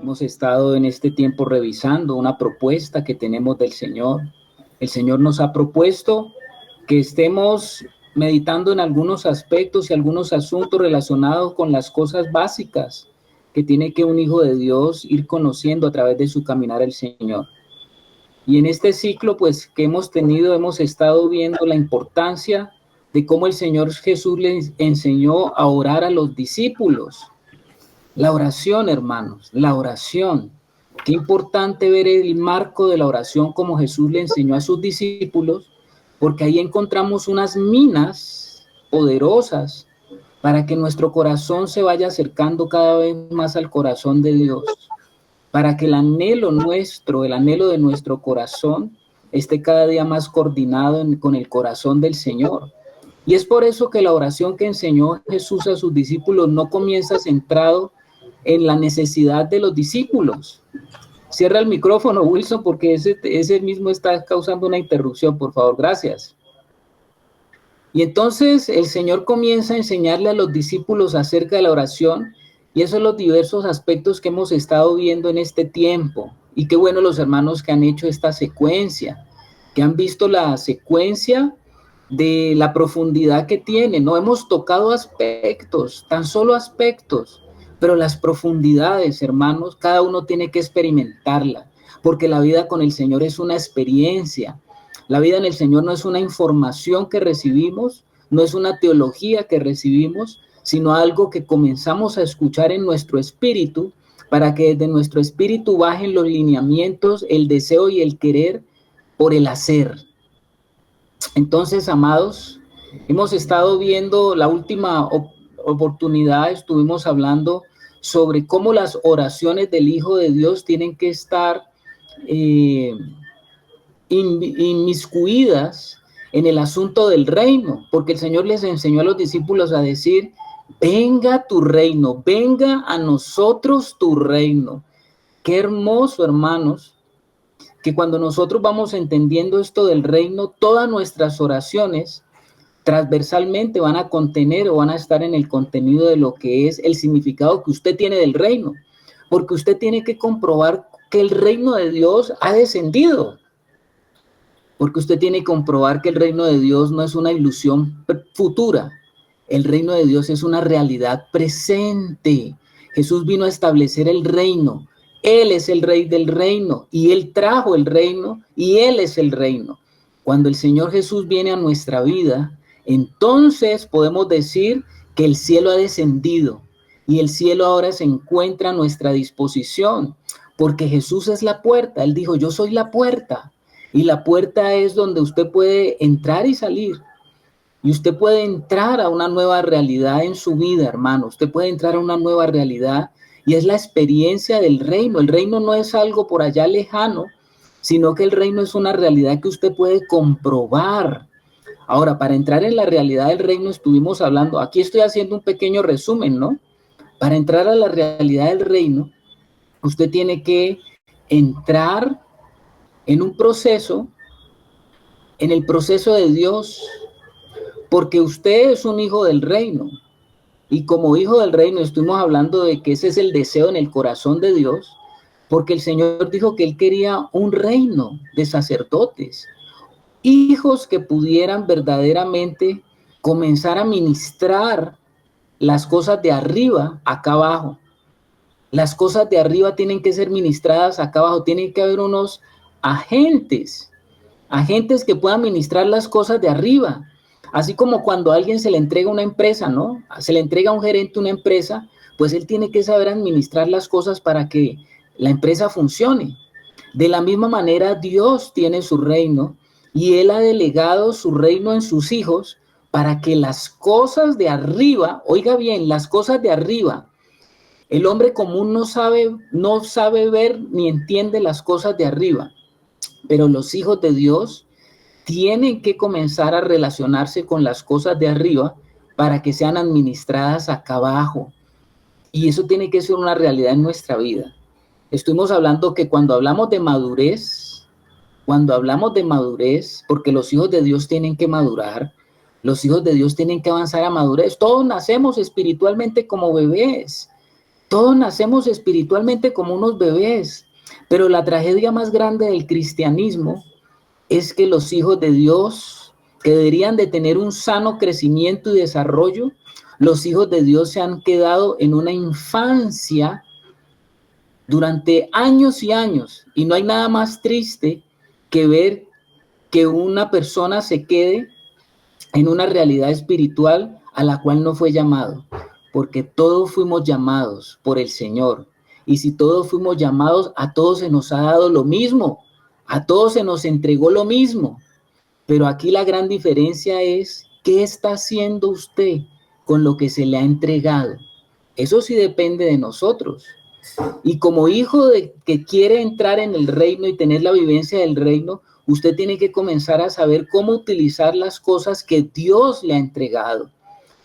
Hemos estado en este tiempo revisando una propuesta que tenemos del Señor. El Señor nos ha propuesto que estemos meditando en algunos aspectos y algunos asuntos relacionados con las cosas básicas que tiene que un hijo de Dios ir conociendo a través de su caminar al Señor. Y en este ciclo, pues, que hemos tenido, hemos estado viendo la importancia de cómo el Señor Jesús les enseñó a orar a los discípulos. La oración, hermanos, la oración. Qué importante ver el marco de la oración como Jesús le enseñó a sus discípulos, porque ahí encontramos unas minas poderosas para que nuestro corazón se vaya acercando cada vez más al corazón de Dios, para que el anhelo nuestro, el anhelo de nuestro corazón esté cada día más coordinado con el corazón del Señor. Y es por eso que la oración que enseñó Jesús a sus discípulos no comienza centrado en la necesidad de los discípulos. Cierra el micrófono, Wilson, porque ese mismo está causando una interrupción, por favor, gracias. Y entonces el Señor comienza a enseñarle a los discípulos acerca de la oración, y esos son los diversos aspectos que hemos estado viendo en este tiempo. Y qué bueno los hermanos que han hecho esta secuencia, que han visto la secuencia de la profundidad que tiene. No hemos tocado aspectos, tan solo aspectos, pero las profundidades, hermanos, cada uno tiene que experimentarla, porque la vida con el Señor es una experiencia. La vida en el Señor no es una información que recibimos, no es una teología que recibimos, sino algo que comenzamos a escuchar en nuestro espíritu, para que desde nuestro espíritu bajen los lineamientos, el deseo y el querer por el hacer. Entonces, amados, hemos estado viendo la última oportunidad, estuvimos hablando sobre cómo las oraciones del Hijo de Dios tienen que estar inmiscuidas en el asunto del reino, porque el Señor les enseñó a los discípulos a decir: venga tu reino, venga a nosotros tu reino. Qué hermoso, hermanos, que cuando nosotros vamos entendiendo esto del reino, todas nuestras oraciones transversalmente van a contener o van a estar en el contenido de lo que es el significado que usted tiene del reino, porque usted tiene que comprobar que el reino de Dios ha descendido, porque usted tiene que comprobar que el reino de Dios no es una ilusión futura, el reino de Dios es una realidad presente. Jesús vino a establecer el reino. Él es el rey del reino y Él trajo el reino y Él es el reino. Cuando el Señor Jesús viene a nuestra vida, entonces podemos decir que el cielo ha descendido y el cielo ahora se encuentra a nuestra disposición, porque Jesús es la puerta. Él dijo: yo soy la puerta, y la puerta es donde usted puede entrar y salir. Y usted puede entrar a una nueva realidad en su vida, hermano. Usted puede entrar a una nueva realidad y es la experiencia del reino. El reino no es algo por allá lejano, sino que el reino es una realidad que usted puede comprobar. Ahora, para entrar en la realidad del reino estuvimos hablando, aquí estoy haciendo un pequeño resumen, ¿no? Para entrar a la realidad del reino, usted tiene que entrar en un proceso, en el proceso de Dios, porque usted es un hijo del reino. Y como hijo del reino estuvimos hablando de que ese es el deseo en el corazón de Dios, porque el Señor dijo que Él quería un reino de sacerdotes, hijos que pudieran verdaderamente comenzar a ministrar las cosas de arriba acá abajo. Las cosas de arriba tienen que ser ministradas acá abajo, tienen que haber unos agentes que puedan ministrar las cosas de arriba. Así como cuando a alguien se le entrega una empresa, ¿no? Se le entrega a un gerente una empresa, pues él tiene que saber administrar las cosas para que la empresa funcione. De la misma manera, Dios tiene su reino y Él ha delegado su reino en sus hijos para que las cosas de arriba, oiga bien, las cosas de arriba, el hombre común no sabe ver ni entiende las cosas de arriba, pero los hijos de Dios tienen que comenzar a relacionarse con las cosas de arriba para que sean administradas acá abajo. Y eso tiene que ser una realidad en nuestra vida. Estuvimos hablando que cuando hablamos de madurez, porque los hijos de Dios tienen que madurar, Los hijos de Dios tienen que avanzar a madurez. Todos nacemos espiritualmente como bebés. Todos nacemos espiritualmente como unos bebés. Pero la tragedia más grande del cristianismo es que los hijos de Dios, que deberían de tener un sano crecimiento y desarrollo, los hijos de Dios se han quedado en una infancia durante años y años. Y no hay nada más triste que ver que una persona se quede en una realidad espiritual a la cual no fue llamado, porque todos fuimos llamados por el Señor. Y si todos fuimos llamados, a todos se nos ha dado lo mismo, a todos se nos entregó lo mismo. Pero aquí la gran diferencia es, ¿qué está haciendo usted con lo que se le ha entregado? Eso sí depende de nosotros. Y como hijo de que quiere entrar en el reino y tener la vivencia del reino, usted tiene que comenzar a saber cómo utilizar las cosas que Dios le ha entregado,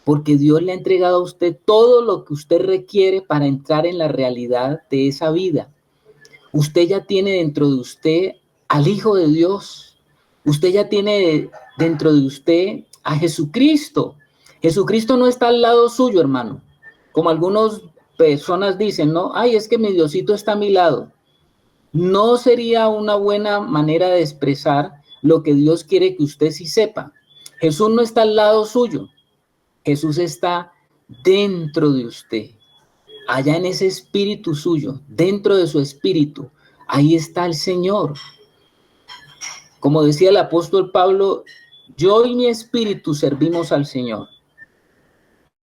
porque Dios le ha entregado a usted todo lo que usted requiere para entrar en la realidad de esa vida. Usted ya tiene dentro de usted al Hijo de Dios. Usted ya tiene dentro de usted a Jesucristo. Jesucristo no está al lado suyo, hermano. Como algunas personas dicen, ¿no? Ay, es que mi Diosito está a mi lado. No sería una buena manera de expresar lo que Dios quiere que usted sí sepa. Jesús no está al lado suyo. Jesús está dentro de usted. Allá en ese espíritu suyo, dentro de su espíritu, ahí está el Señor. Como decía el apóstol Pablo, yo y mi espíritu servimos al Señor.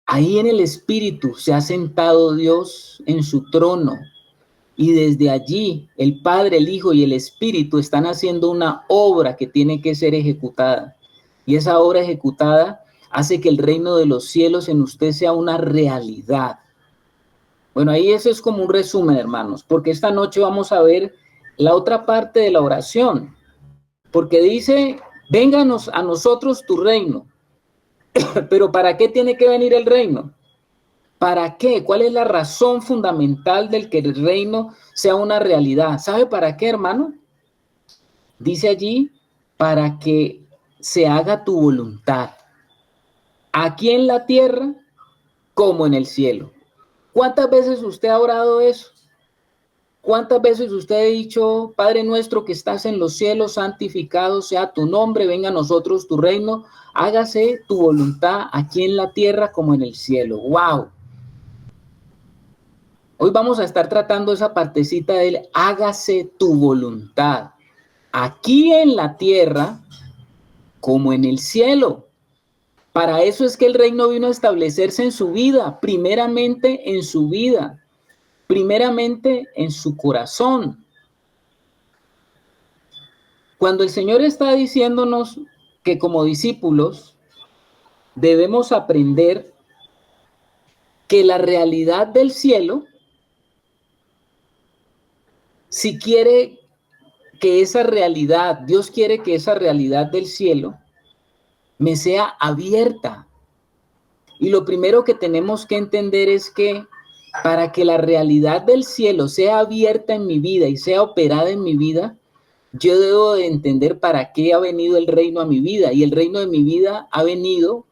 Ahí en el espíritu se ha sentado Dios en su trono y desde allí el Padre, el Hijo y el Espíritu están haciendo una obra que tiene que ser ejecutada. Y esa obra ejecutada hace que el reino de los cielos en usted sea una realidad. Bueno, ahí eso es como un resumen, hermanos, porque esta noche vamos a ver la otra parte de la oración, porque dice, vénganos a nosotros tu reino, pero ¿para qué tiene que venir el reino? ¿Para qué? ¿Cuál es la razón fundamental del que el reino sea una realidad? ¿Sabe para qué, hermano? Dice allí, para que se haga tu voluntad, aquí en la tierra como en el cielo. ¿Cuántas veces usted ha orado eso? ¿Cuántas veces usted ha dicho, Padre nuestro que estás en los cielos, santificado sea tu nombre, venga a nosotros tu reino, hágase tu voluntad aquí en la tierra como en el cielo? ¡Wow! Hoy vamos a estar tratando esa partecita del hágase tu voluntad, aquí en la tierra como en el cielo. Para eso es que el reino vino a establecerse en su vida, primeramente en su vida, primeramente en su corazón. Cuando el Señor está diciéndonos que como discípulos debemos aprender que la realidad del cielo, si quiere que esa realidad, Dios quiere que esa realidad del cielo me sea abierta. Y lo primero que tenemos que entender es que para que la realidad del cielo sea abierta en mi vida y sea operada en mi vida, yo debo de entender para qué ha venido el reino a mi vida. Y el reino de mi vida ha venido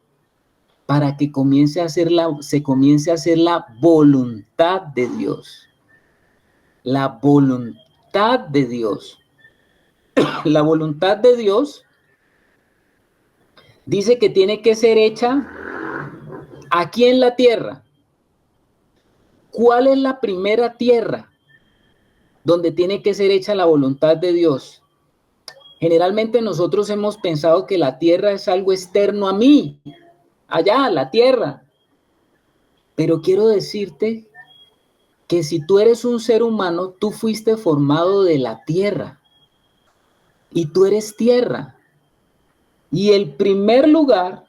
para que se comience a hacer la voluntad de Dios. La voluntad de Dios. La voluntad de Dios dice que tiene que ser hecha aquí en la tierra. ¿Cuál es la primera tierra donde tiene que ser hecha la voluntad de Dios? Generalmente nosotros hemos pensado que la tierra es algo externo a mí, allá, la tierra. Pero quiero decirte que si tú eres un ser humano, tú fuiste formado de la tierra y tú eres tierra. Y el primer lugar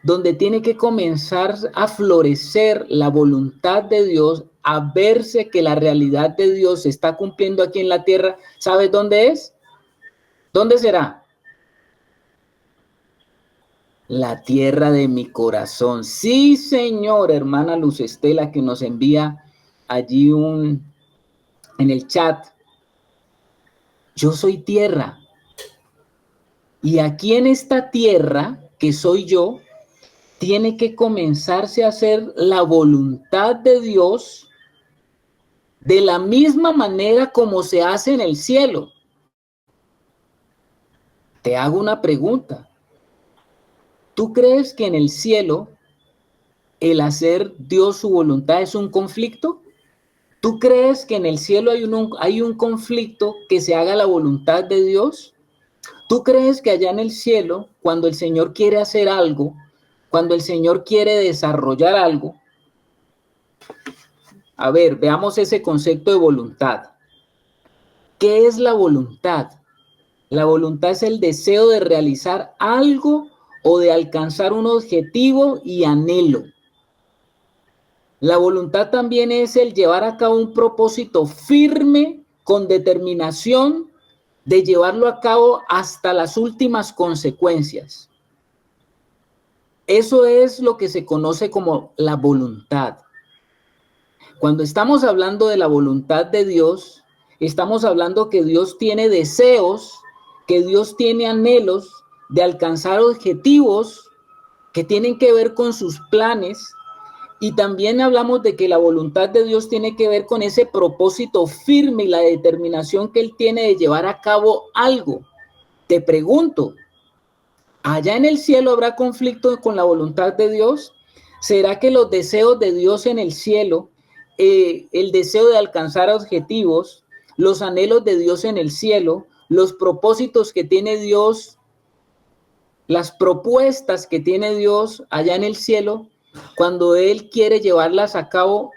donde tiene que comenzar a florecer la voluntad de Dios, a verse que la realidad de Dios se está cumpliendo aquí en la tierra, ¿sabes dónde es? ¿Dónde será? La tierra de mi corazón. Sí, Señor, hermana Luz Estela, que nos envía allí en el chat. Yo soy tierra. Y aquí en esta tierra que soy yo, tiene que comenzarse a hacer la voluntad de Dios de la misma manera como se hace en el cielo. Te hago una pregunta. ¿Tú crees que en el cielo el hacer Dios su voluntad es un conflicto? ¿Tú crees que en el cielo hay un conflicto que se haga la voluntad de Dios? ¿Tú crees que allá en el cielo, cuando el Señor quiere hacer algo, cuando el Señor quiere desarrollar algo? A ver, veamos ese concepto de voluntad. ¿Qué es la voluntad? La voluntad es el deseo de realizar algo o de alcanzar un objetivo y anhelo. La voluntad también es el llevar a cabo un propósito firme, con determinación, de llevarlo a cabo hasta las últimas consecuencias. Eso es lo que se conoce como la voluntad. Cuando estamos hablando de la voluntad de Dios, estamos hablando que Dios tiene deseos, que Dios tiene anhelos de alcanzar objetivos que tienen que ver con sus planes. Y también hablamos de que la voluntad de Dios tiene que ver con ese propósito firme y la determinación que Él tiene de llevar a cabo algo. Te pregunto, ¿allá en el cielo habrá conflicto con la voluntad de Dios? ¿Será que los deseos de Dios en el cielo, el deseo de alcanzar objetivos, los anhelos de Dios en el cielo, los propósitos que tiene Dios, las propuestas que tiene Dios allá en el cielo, cuando Él quiere llevarlas a cabo,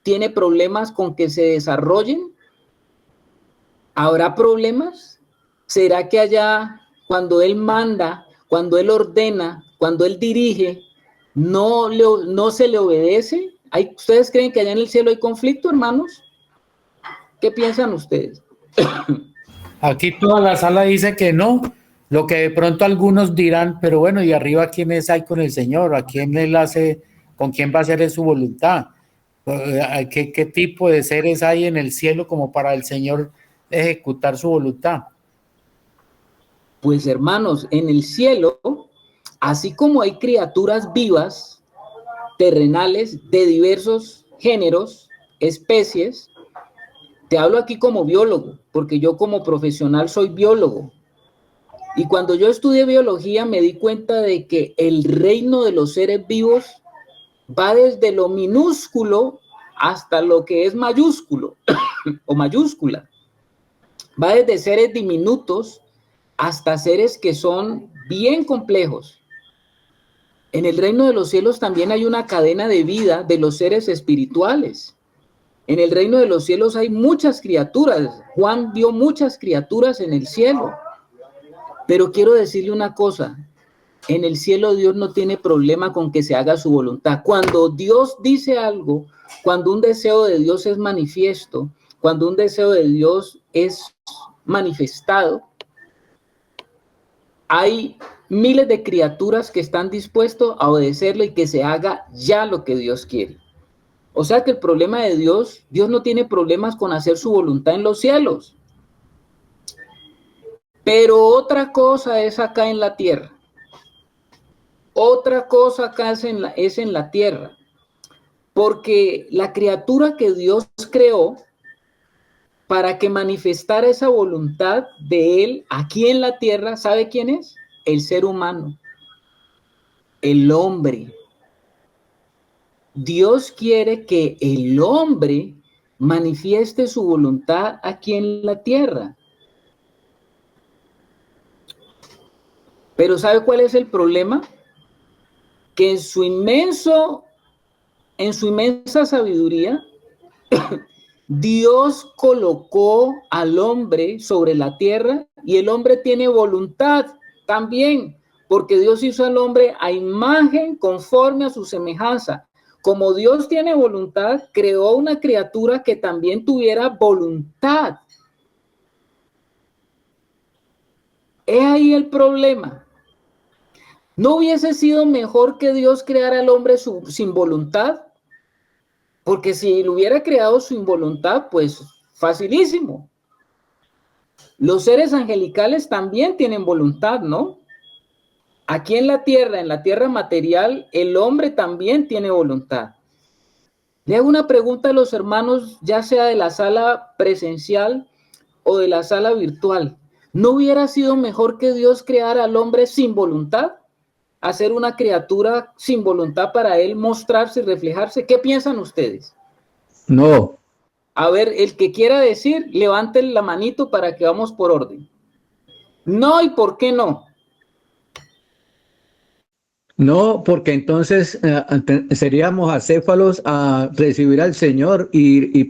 tiene problemas con que se desarrollen? ¿Habrá problemas? ¿Será que allá, cuando Él manda, cuando Él ordena, cuando Él dirige, no se le obedece? ¿Ustedes creen que allá en el cielo hay conflicto, hermanos? ¿Qué piensan ustedes? Aquí toda la sala dice que no, lo que de pronto algunos dirán, pero bueno, ¿y arriba quiénes hay con el Señor? ¿A quién él hace, con quién va a hacer su voluntad? ¿Qué tipo de seres hay en el cielo como para el Señor ejecutar su voluntad? Pues hermanos, en el cielo, así como hay criaturas vivas, terrenales, de diversos géneros, especies, te hablo aquí como biólogo, porque yo como profesional soy biólogo. Y cuando yo estudié biología me di cuenta de que el reino de los seres vivos va desde lo minúsculo hasta lo que es mayúsculo o mayúscula. Va desde seres diminutos hasta seres que son bien complejos. En el reino de los cielos también hay una cadena de vida de los seres espirituales. En el reino de los cielos hay muchas criaturas. Juan vio muchas criaturas en el cielo. Pero quiero decirle una cosa. En el cielo Dios no tiene problema con que se haga su voluntad. Cuando Dios dice algo, cuando un deseo de Dios es manifiesto, cuando un deseo de Dios es manifestado, hay miles de criaturas que están dispuestos a obedecerle y que se haga ya lo que Dios quiere. O sea que el problema de Dios no tiene problemas con hacer su voluntad en los cielos. Pero otra cosa es acá en la tierra. Otra cosa acá es en la tierra. Porque la criatura que Dios creó para que manifestara esa voluntad de Él aquí en la tierra, ¿sabe quién es? El ser humano, el hombre. Dios quiere que el hombre manifieste su voluntad aquí en la tierra. Pero ¿sabe cuál es el problema? Que en su inmensa sabiduría, Dios colocó al hombre sobre la tierra y el hombre tiene voluntad también, porque Dios hizo al hombre a imagen conforme a su semejanza. Como Dios tiene voluntad, creó una criatura que también tuviera voluntad. He ahí el problema. ¿No hubiese sido mejor que Dios creara al hombre sin voluntad? Porque si lo hubiera creado sin voluntad, pues facilísimo. Los seres angelicales también tienen voluntad, ¿no? Aquí en la tierra material, el hombre también tiene voluntad. Le hago una pregunta a los hermanos, ya sea de la sala presencial o de la sala virtual. ¿No hubiera sido mejor que Dios creara al hombre sin voluntad? Hacer una criatura sin voluntad para él mostrarse y reflejarse. ¿Qué piensan ustedes? No, A ver, el que quiera decir, levante la manito para que vamos por orden. No, ¿y por qué no? no, porque entonces seríamos acéfalos a recibir al Señor y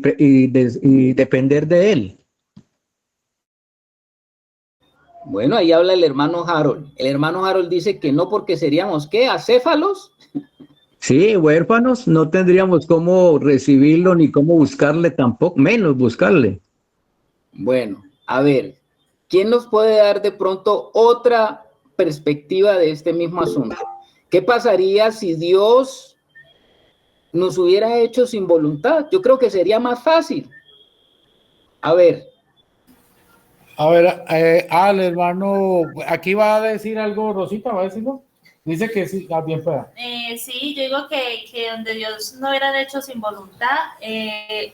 depender de Él. Bueno, ahí habla el hermano Harold. El hermano Harold dice que no porque seríamos, ¿qué? ¿Acéfalos? Sí, huérfanos, no tendríamos cómo recibirlo ni cómo buscarle tampoco, menos buscarle. Bueno, a ver, ¿quién nos puede dar de pronto otra perspectiva de este mismo asunto? ¿Qué pasaría si Dios nos hubiera hecho sin voluntad? Yo creo que sería más fácil. A ver. El hermano, aquí va a decir algo, Rosita, ¿va a decirlo? Dice que sí, bien pueda. Sí, yo digo que donde Dios no hubiera hecho sin voluntad,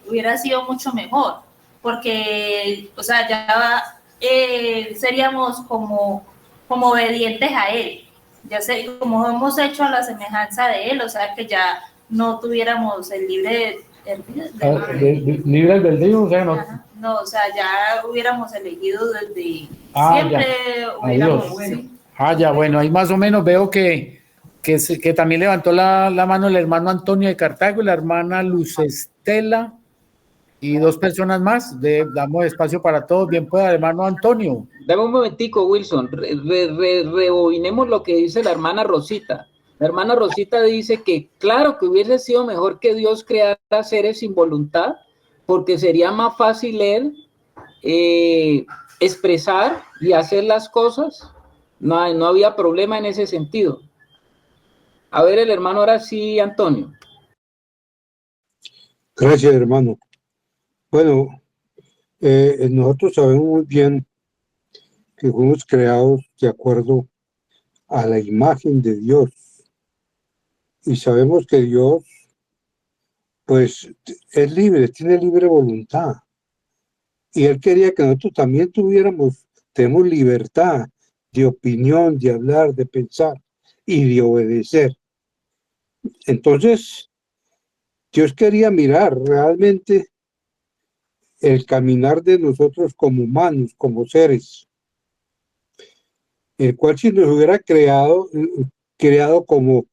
hubiera sido mucho mejor, porque, o sea, ya seríamos como obedientes a Él, ya sé, como hemos hecho a la semejanza de Él, o sea, que ya no tuviéramos el libre albedrío, o sea, no. No, o sea, ya hubiéramos elegido desde siempre, hubiéramos, sí. Ya, bueno, ahí más o menos veo que también levantó la mano el hermano Antonio de Cartago y la hermana Luz Estela y dos personas más. Damos espacio para todos. Bien pueda, hermano Antonio. Dame un momentico, Wilson. Rebobinemos lo que dice la hermana Rosita. La hermana Rosita dice que claro que hubiese sido mejor que Dios creara seres sin voluntad, porque sería más fácil él expresar y hacer las cosas. No había problema en ese sentido. A ver, el hermano ahora sí, Antonio. Gracias, hermano. Bueno, nosotros sabemos muy bien que fuimos creados de acuerdo a la imagen de Dios. Y sabemos que Dios, pues, es libre, tiene libre voluntad. Y Él quería que nosotros también tenemos libertad de opinión, de hablar, de pensar y de obedecer. Entonces, Dios quería mirar realmente el caminar de nosotros como humanos, como seres, el cual si nos hubiera creado como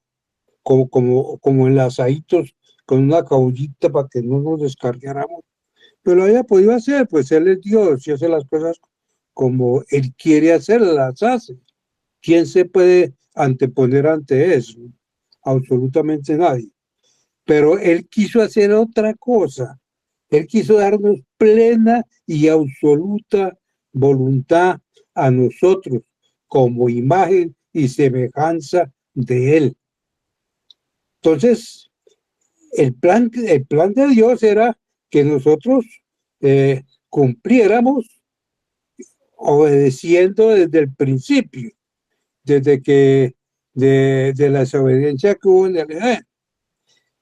enlazaditos con una caullita para que no nos descargáramos, pero lo había podido hacer, pues Él es Dios y hace las cosas como Él quiere hacerlas, las hace. ¿Quién se puede anteponer ante eso? Absolutamente nadie. Pero Él quiso hacer otra cosa. Él quiso darnos plena y absoluta voluntad a nosotros como imagen y semejanza de Él. Entonces, el plan de Dios era que nosotros cumpliéramos obedeciendo desde el principio, desde que de la desobediencia que hubo en el Edén,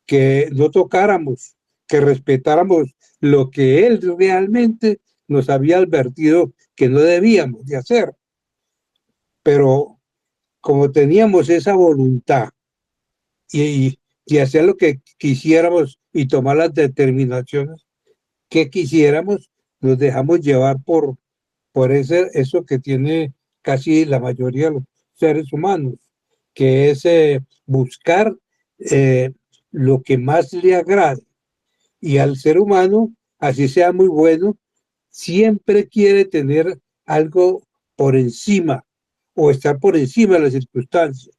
que no tocáramos, que respetáramos lo que Él realmente nos había advertido que no debíamos de hacer. Pero como teníamos esa voluntad y hacer lo que quisiéramos y tomar las determinaciones que quisiéramos, nos dejamos llevar por eso que tiene casi la mayoría de los seres humanos, que es buscar lo que más le agrade. Y al ser humano, así sea muy bueno, siempre quiere tener algo por encima o estar por encima de las circunstancias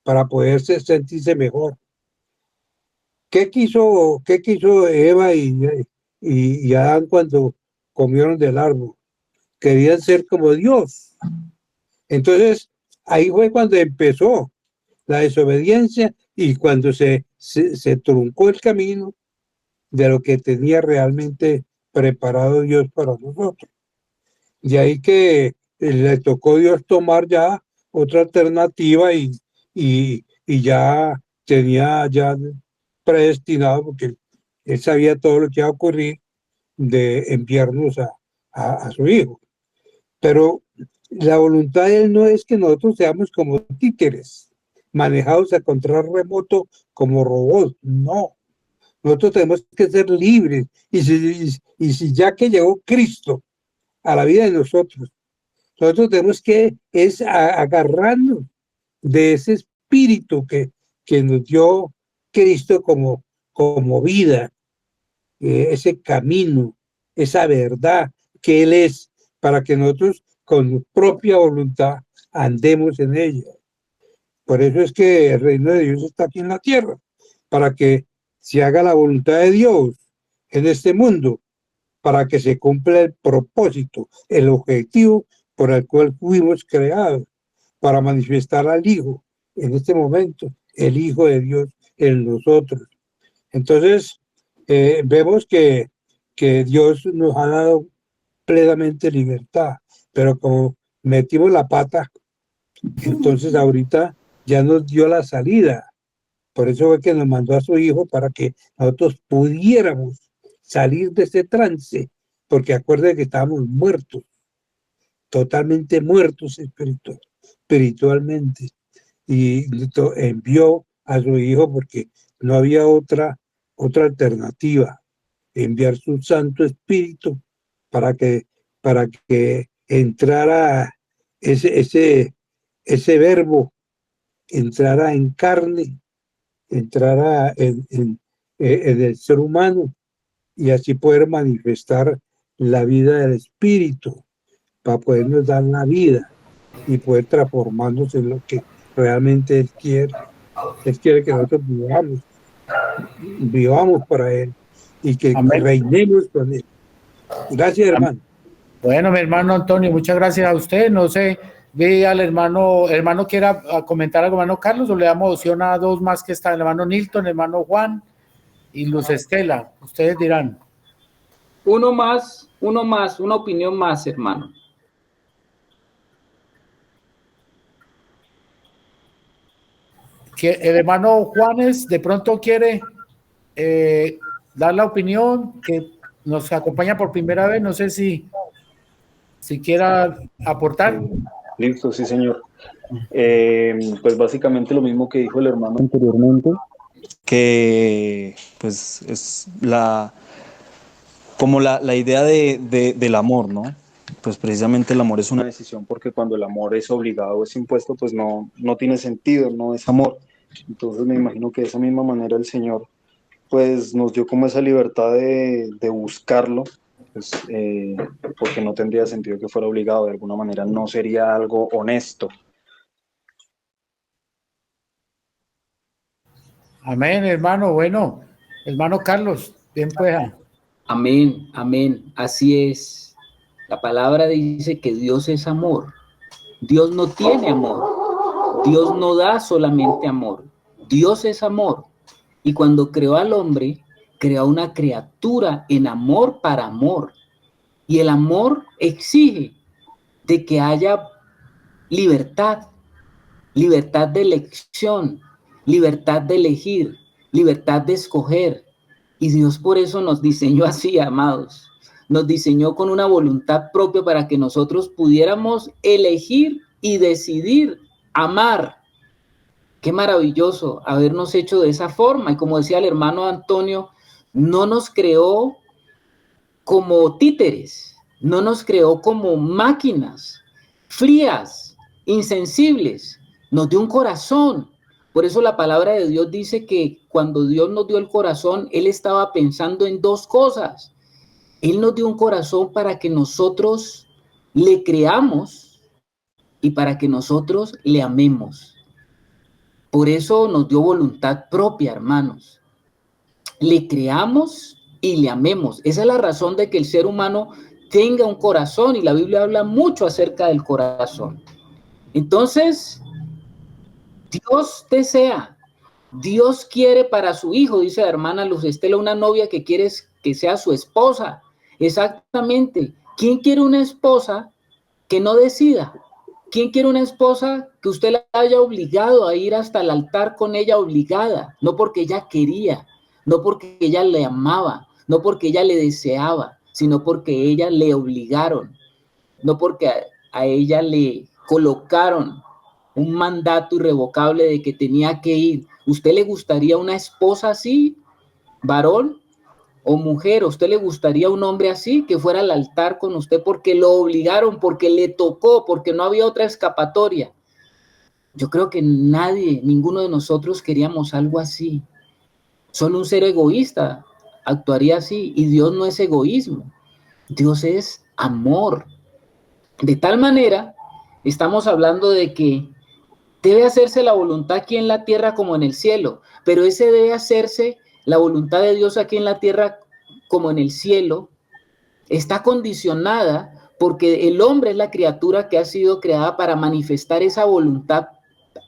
para poderse sentirse mejor. ¿Qué quiso Eva y Adán cuando comieron del árbol? Querían ser como Dios. Entonces, ahí fue cuando empezó la desobediencia y cuando se truncó el camino de lo que tenía realmente preparado Dios para nosotros. De ahí que le tocó a Dios tomar ya otra alternativa y ya tenía ya predestinado, porque él sabía todo lo que iba a ocurrir, de enviarnos a su hijo. Pero la voluntad de él no es que nosotros seamos como títeres, manejados a control remoto como robots, no. Nosotros tenemos que ser libres. Y si ya que llegó Cristo a la vida de nosotros tenemos que agarrarnos de ese espíritu que nos dio Cristo como vida, ese camino, esa verdad que Él es, para que nosotros con propia voluntad andemos en ella. Por eso es que el reino de Dios está aquí en la tierra, para que se haga la voluntad de Dios en este mundo, para que se cumpla el propósito, el objetivo por el cual fuimos creados, para manifestar al Hijo en este momento, el Hijo de Dios en nosotros. Entonces, vemos que Dios nos ha dado plenamente libertad, pero como metimos la pata, entonces ahorita ya nos dio la salida. Por eso fue que nos mandó a su Hijo, para que nosotros pudiéramos salir de ese trance, porque acuérdense que estábamos muertos, totalmente muertos espiritualmente, y envió a su Hijo porque no había otra alternativa, enviar su Santo Espíritu para que entrara ese verbo, entrara en carne, entrara en el ser humano, y así poder manifestar la vida del Espíritu, para podernos dar la vida y poder transformarnos en lo que realmente Él quiere. Él quiere que nosotros vivamos para Él y que reinemos con Él. Gracias, hermano. Bueno, mi hermano Antonio, muchas gracias a usted. No sé, ve al hermano quiera comentar algo, hermano Carlos, o le damos opción a dos más que están, el hermano Nilton, el hermano Juan y Luz Estela. Ustedes dirán. Uno más, una opinión más, hermano. Que el hermano Juanes de pronto quiere dar la opinión, que nos acompaña por primera vez, no sé si quiera aportar. Listo, sí, señor. Pues básicamente lo mismo que dijo el hermano anteriormente, que pues es como la idea del amor, ¿no? Pues precisamente el amor es una decisión, porque cuando el amor es obligado o es impuesto, pues no tiene sentido, no es amor. Entonces me imagino que de esa misma manera el Señor pues nos dio como esa libertad de buscarlo, pues, porque no tendría sentido que fuera obligado, de alguna manera no sería algo honesto. Amén, hermano. Bueno, hermano Carlos, bien pueda. Amén, amén, así es. La palabra dice que Dios es amor. Dios no tiene amor. Dios no da solamente amor. Dios es amor. Y cuando creó al hombre, creó una criatura en amor para amor. Y el amor exige de que haya libertad, libertad de elección, libertad de elegir, libertad de escoger. Y Dios por eso nos diseñó así, amados. Nos diseñó con una voluntad propia para que nosotros pudiéramos elegir y decidir amar. Qué maravilloso habernos hecho de esa forma. Y como decía el hermano Antonio, no nos creó como títeres, no nos creó como máquinas frías, insensibles. Nos dio un corazón. Por eso la palabra de Dios dice que cuando Dios nos dio el corazón, Él estaba pensando en dos cosas. Él nos dio un corazón para que nosotros le creamos y para que nosotros le amemos. Por eso nos dio voluntad propia, hermanos. Le creamos y le amemos. Esa es la razón de que el ser humano tenga un corazón, y la Biblia habla mucho acerca del corazón. Entonces, Dios desea, Dios quiere para su hijo, dice la hermana Luz Estela, una novia que quiere que sea su esposa. Exactamente. ¿Quién quiere una esposa que no decida? ¿Quién quiere una esposa que usted la haya obligado a ir hasta el altar con ella obligada? No porque ella quería, no porque ella le amaba, no porque ella le deseaba, sino porque ella le obligaron, no porque a ella le colocaron un mandato irrevocable de que tenía que ir. ¿Usted le gustaría una esposa así, varón o mujer? ¿A usted le gustaría un hombre así, que fuera al altar con usted porque lo obligaron, porque le tocó, porque no había otra escapatoria? Yo creo que nadie, ninguno de nosotros queríamos algo así. Solo un ser egoísta actuaría así, y Dios no es egoísmo, Dios es amor. De tal manera, estamos hablando de que debe hacerse la voluntad aquí en la tierra como en el cielo, pero ese debe hacerse la voluntad de Dios aquí en la tierra como en el cielo, está condicionada porque el hombre es la criatura que ha sido creada para manifestar esa voluntad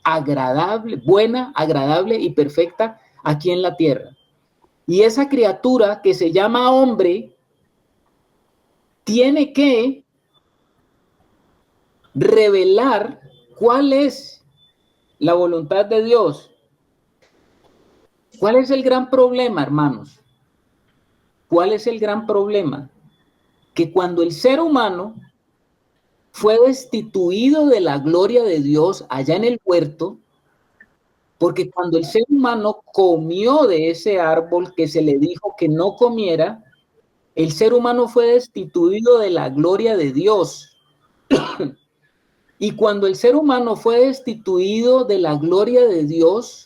agradable, buena, agradable y perfecta aquí en la tierra. Y esa criatura que se llama hombre tiene que revelar cuál es la voluntad de Dios. ¿Cuál es el gran problema, hermanos? ¿Cuál es el gran problema? Que cuando el ser humano fue destituido de la gloria de Dios allá en el huerto, porque cuando el ser humano comió de ese árbol que se le dijo que no comiera, el ser humano fue destituido de la gloria de Dios. Y cuando el ser humano fue destituido de la gloria de Dios,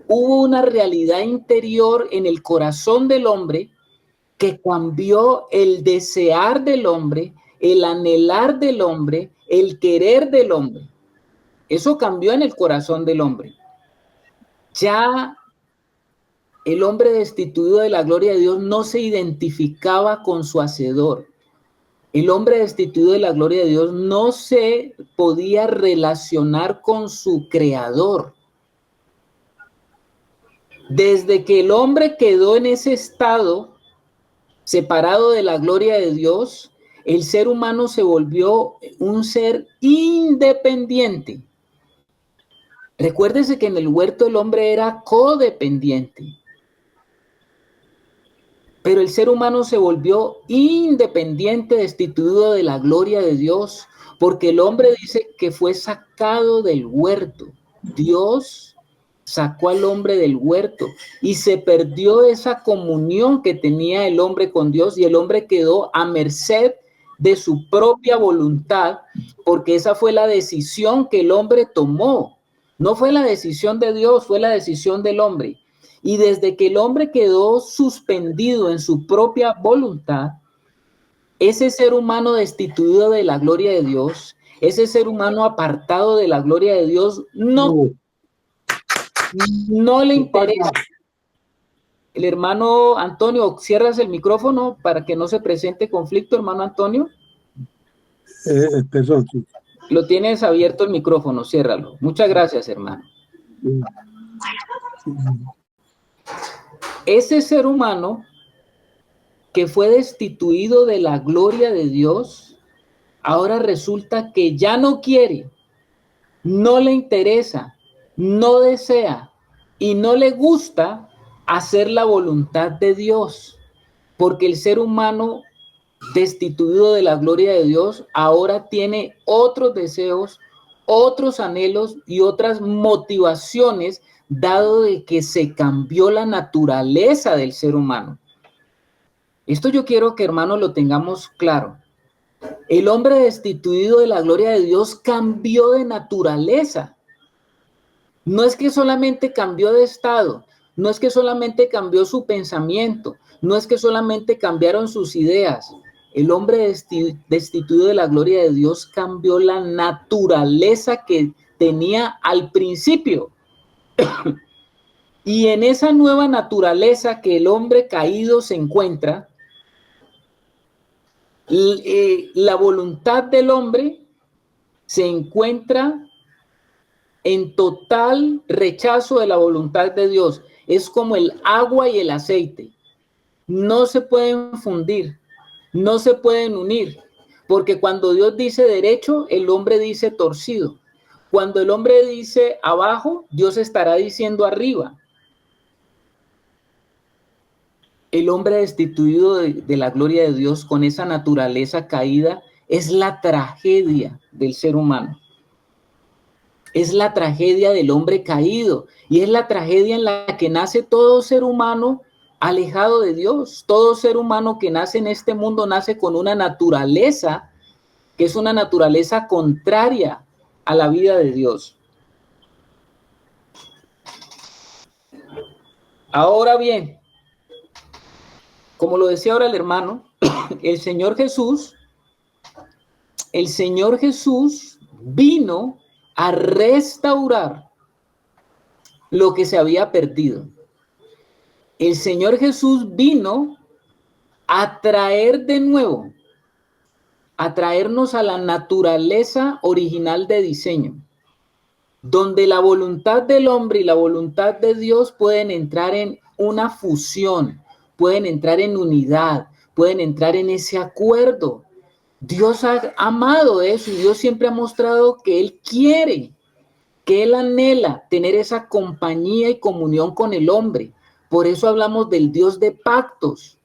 hubo una realidad interior en el corazón del hombre que cambió el desear del hombre, el anhelar del hombre, el querer del hombre. Eso cambió en el corazón del hombre. Ya el hombre destituido de la gloria de Dios no se identificaba con su hacedor. El hombre destituido de la gloria de Dios no se podía relacionar con su creador. Desde que el hombre quedó en ese estado, separado de la gloria de Dios, el ser humano se volvió un ser independiente. Recuérdese que en el huerto el hombre era codependiente. Pero el ser humano se volvió independiente, destituido de la gloria de Dios, porque el hombre dice que fue sacado del huerto. Dios sacó al hombre del huerto y se perdió esa comunión que tenía el hombre con Dios, y el hombre quedó a merced de su propia voluntad, porque esa fue la decisión que el hombre tomó. No fue la decisión de Dios, fue la decisión del hombre. Y desde que el hombre quedó suspendido en su propia voluntad, ese ser humano destituido de la gloria de Dios, ese ser humano apartado de la gloria de Dios, no le interesa. El hermano Antonio, cierras el micrófono para que no se presente conflicto, hermano Antonio. Perdón. Sí. Lo tienes abierto el micrófono, ciérralo. Muchas gracias, hermano. Ese ser humano que fue destituido de la gloria de Dios, ahora resulta que ya no quiere, no le interesa, no desea y no le gusta hacer la voluntad de Dios, porque el ser humano destituido de la gloria de Dios ahora tiene otros deseos, otros anhelos y otras motivaciones, dado de que se cambió la naturaleza del ser humano. Esto yo quiero que, hermanos, lo tengamos claro. El hombre destituido de la gloria de Dios cambió de naturaleza. No es que solamente cambió de estado, no es que solamente cambió su pensamiento, no es que solamente cambiaron sus ideas. El hombre destituido de la gloria de Dios cambió la naturaleza que tenía al principio. Y en esa nueva naturaleza que el hombre caído se encuentra, la voluntad del hombre se encuentra en total rechazo de la voluntad de Dios. Es como el agua y el aceite. No se pueden fundir, no se pueden unir, Porque cuando Dios dice derecho, el hombre dice torcido. Cuando el hombre dice abajo, Dios estará diciendo arriba. El hombre destituido de la gloria de Dios con esa naturaleza caída es la tragedia del ser humano. Es la tragedia del hombre caído y es la tragedia en la que nace todo ser humano alejado de Dios. Todo ser humano que nace en este mundo nace con una naturaleza que es una naturaleza contraria a la vida de Dios. Ahora bien, como lo decía ahora el hermano, el Señor Jesús vino a restaurar lo que se había perdido. El Señor Jesús vino a traer de nuevo, a traernos a la naturaleza original de diseño, donde la voluntad del hombre y la voluntad de Dios pueden entrar en una fusión, pueden entrar en unidad, pueden entrar en ese acuerdo. Dios ha amado eso y Dios siempre ha mostrado que Él quiere, que Él anhela tener esa compañía y comunión con el hombre. Por eso hablamos del Dios de pactos,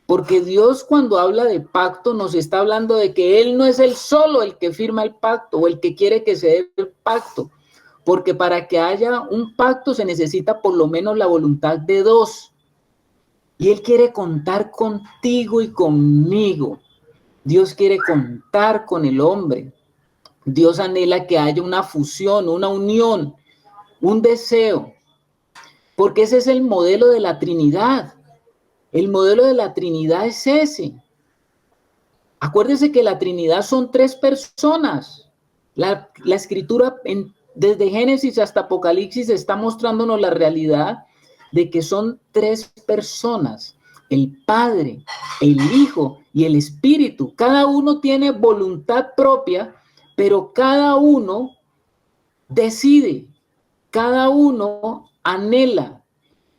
porque Dios cuando habla de pacto nos está hablando de que Él no es el solo el que firma el pacto o el que quiere que se dé el pacto, porque para que haya un pacto se necesita por lo menos la voluntad de dos. Y Él quiere contar contigo y conmigo. Dios quiere contar con el hombre. Dios anhela que haya una fusión, una unión, un deseo, porque ese es el modelo de la Trinidad. El modelo de la Trinidad es ese. Acuérdese que la Trinidad son tres personas. La Escritura desde Génesis hasta Apocalipsis está mostrándonos la realidad de que son tres personas. El Padre, el Hijo y el Espíritu. Cada uno tiene voluntad propia, pero cada uno decide, cada uno anhela,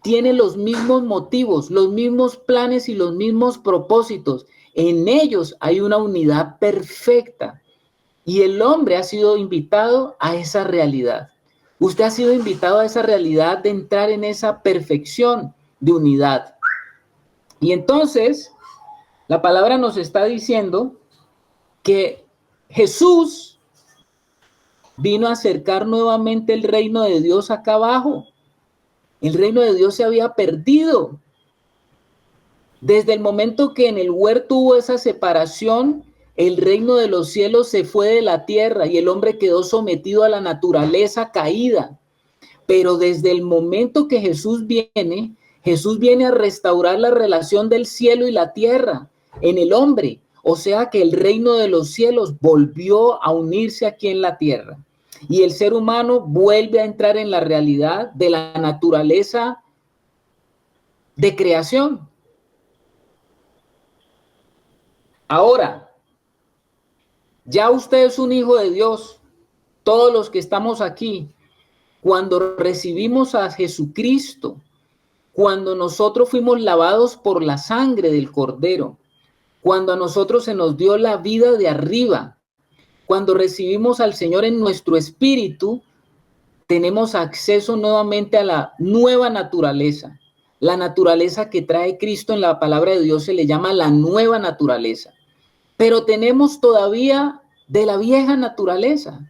tiene los mismos motivos, los mismos planes y los mismos propósitos. En ellos hay una unidad perfecta y el hombre ha sido invitado a esa realidad. Usted ha sido invitado a esa realidad de entrar en esa perfección de unidad. Y entonces, la palabra nos está diciendo que Jesús vino a acercar nuevamente el reino de Dios acá abajo. El reino de Dios se había perdido. Desde el momento que en el huerto hubo esa separación, el reino de los cielos se fue de la tierra y el hombre quedó sometido a la naturaleza caída. Pero desde el momento que Jesús viene a restaurar la relación del cielo y la tierra en el hombre. O sea que el reino de los cielos volvió a unirse aquí en la tierra. Y el ser humano vuelve a entrar en la realidad de la naturaleza de creación. Ahora, ya usted es un hijo de Dios. Todos los que estamos aquí, cuando recibimos a Jesucristo, cuando nosotros fuimos lavados por la sangre del Cordero, cuando a nosotros se nos dio la vida de arriba, cuando recibimos al Señor en nuestro espíritu, tenemos acceso nuevamente a la nueva naturaleza. La naturaleza que trae Cristo en la palabra de Dios se le llama la nueva naturaleza. Pero tenemos todavía de la vieja naturaleza.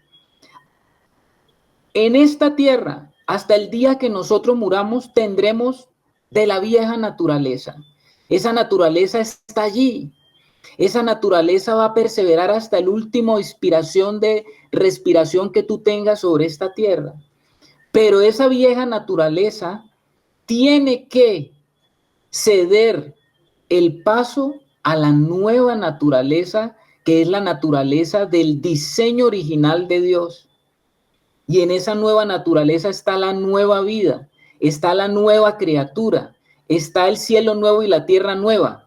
En esta tierra, hasta el día que nosotros muramos, tendremos de la vieja naturaleza. Esa naturaleza está allí. Esa naturaleza va a perseverar hasta el último inspiración de respiración que tú tengas sobre esta tierra. Pero esa vieja naturaleza tiene que ceder el paso a la nueva naturaleza, que es la naturaleza del diseño original de Dios. Y en esa nueva naturaleza está la nueva vida, está la nueva criatura, está el cielo nuevo y la tierra nueva.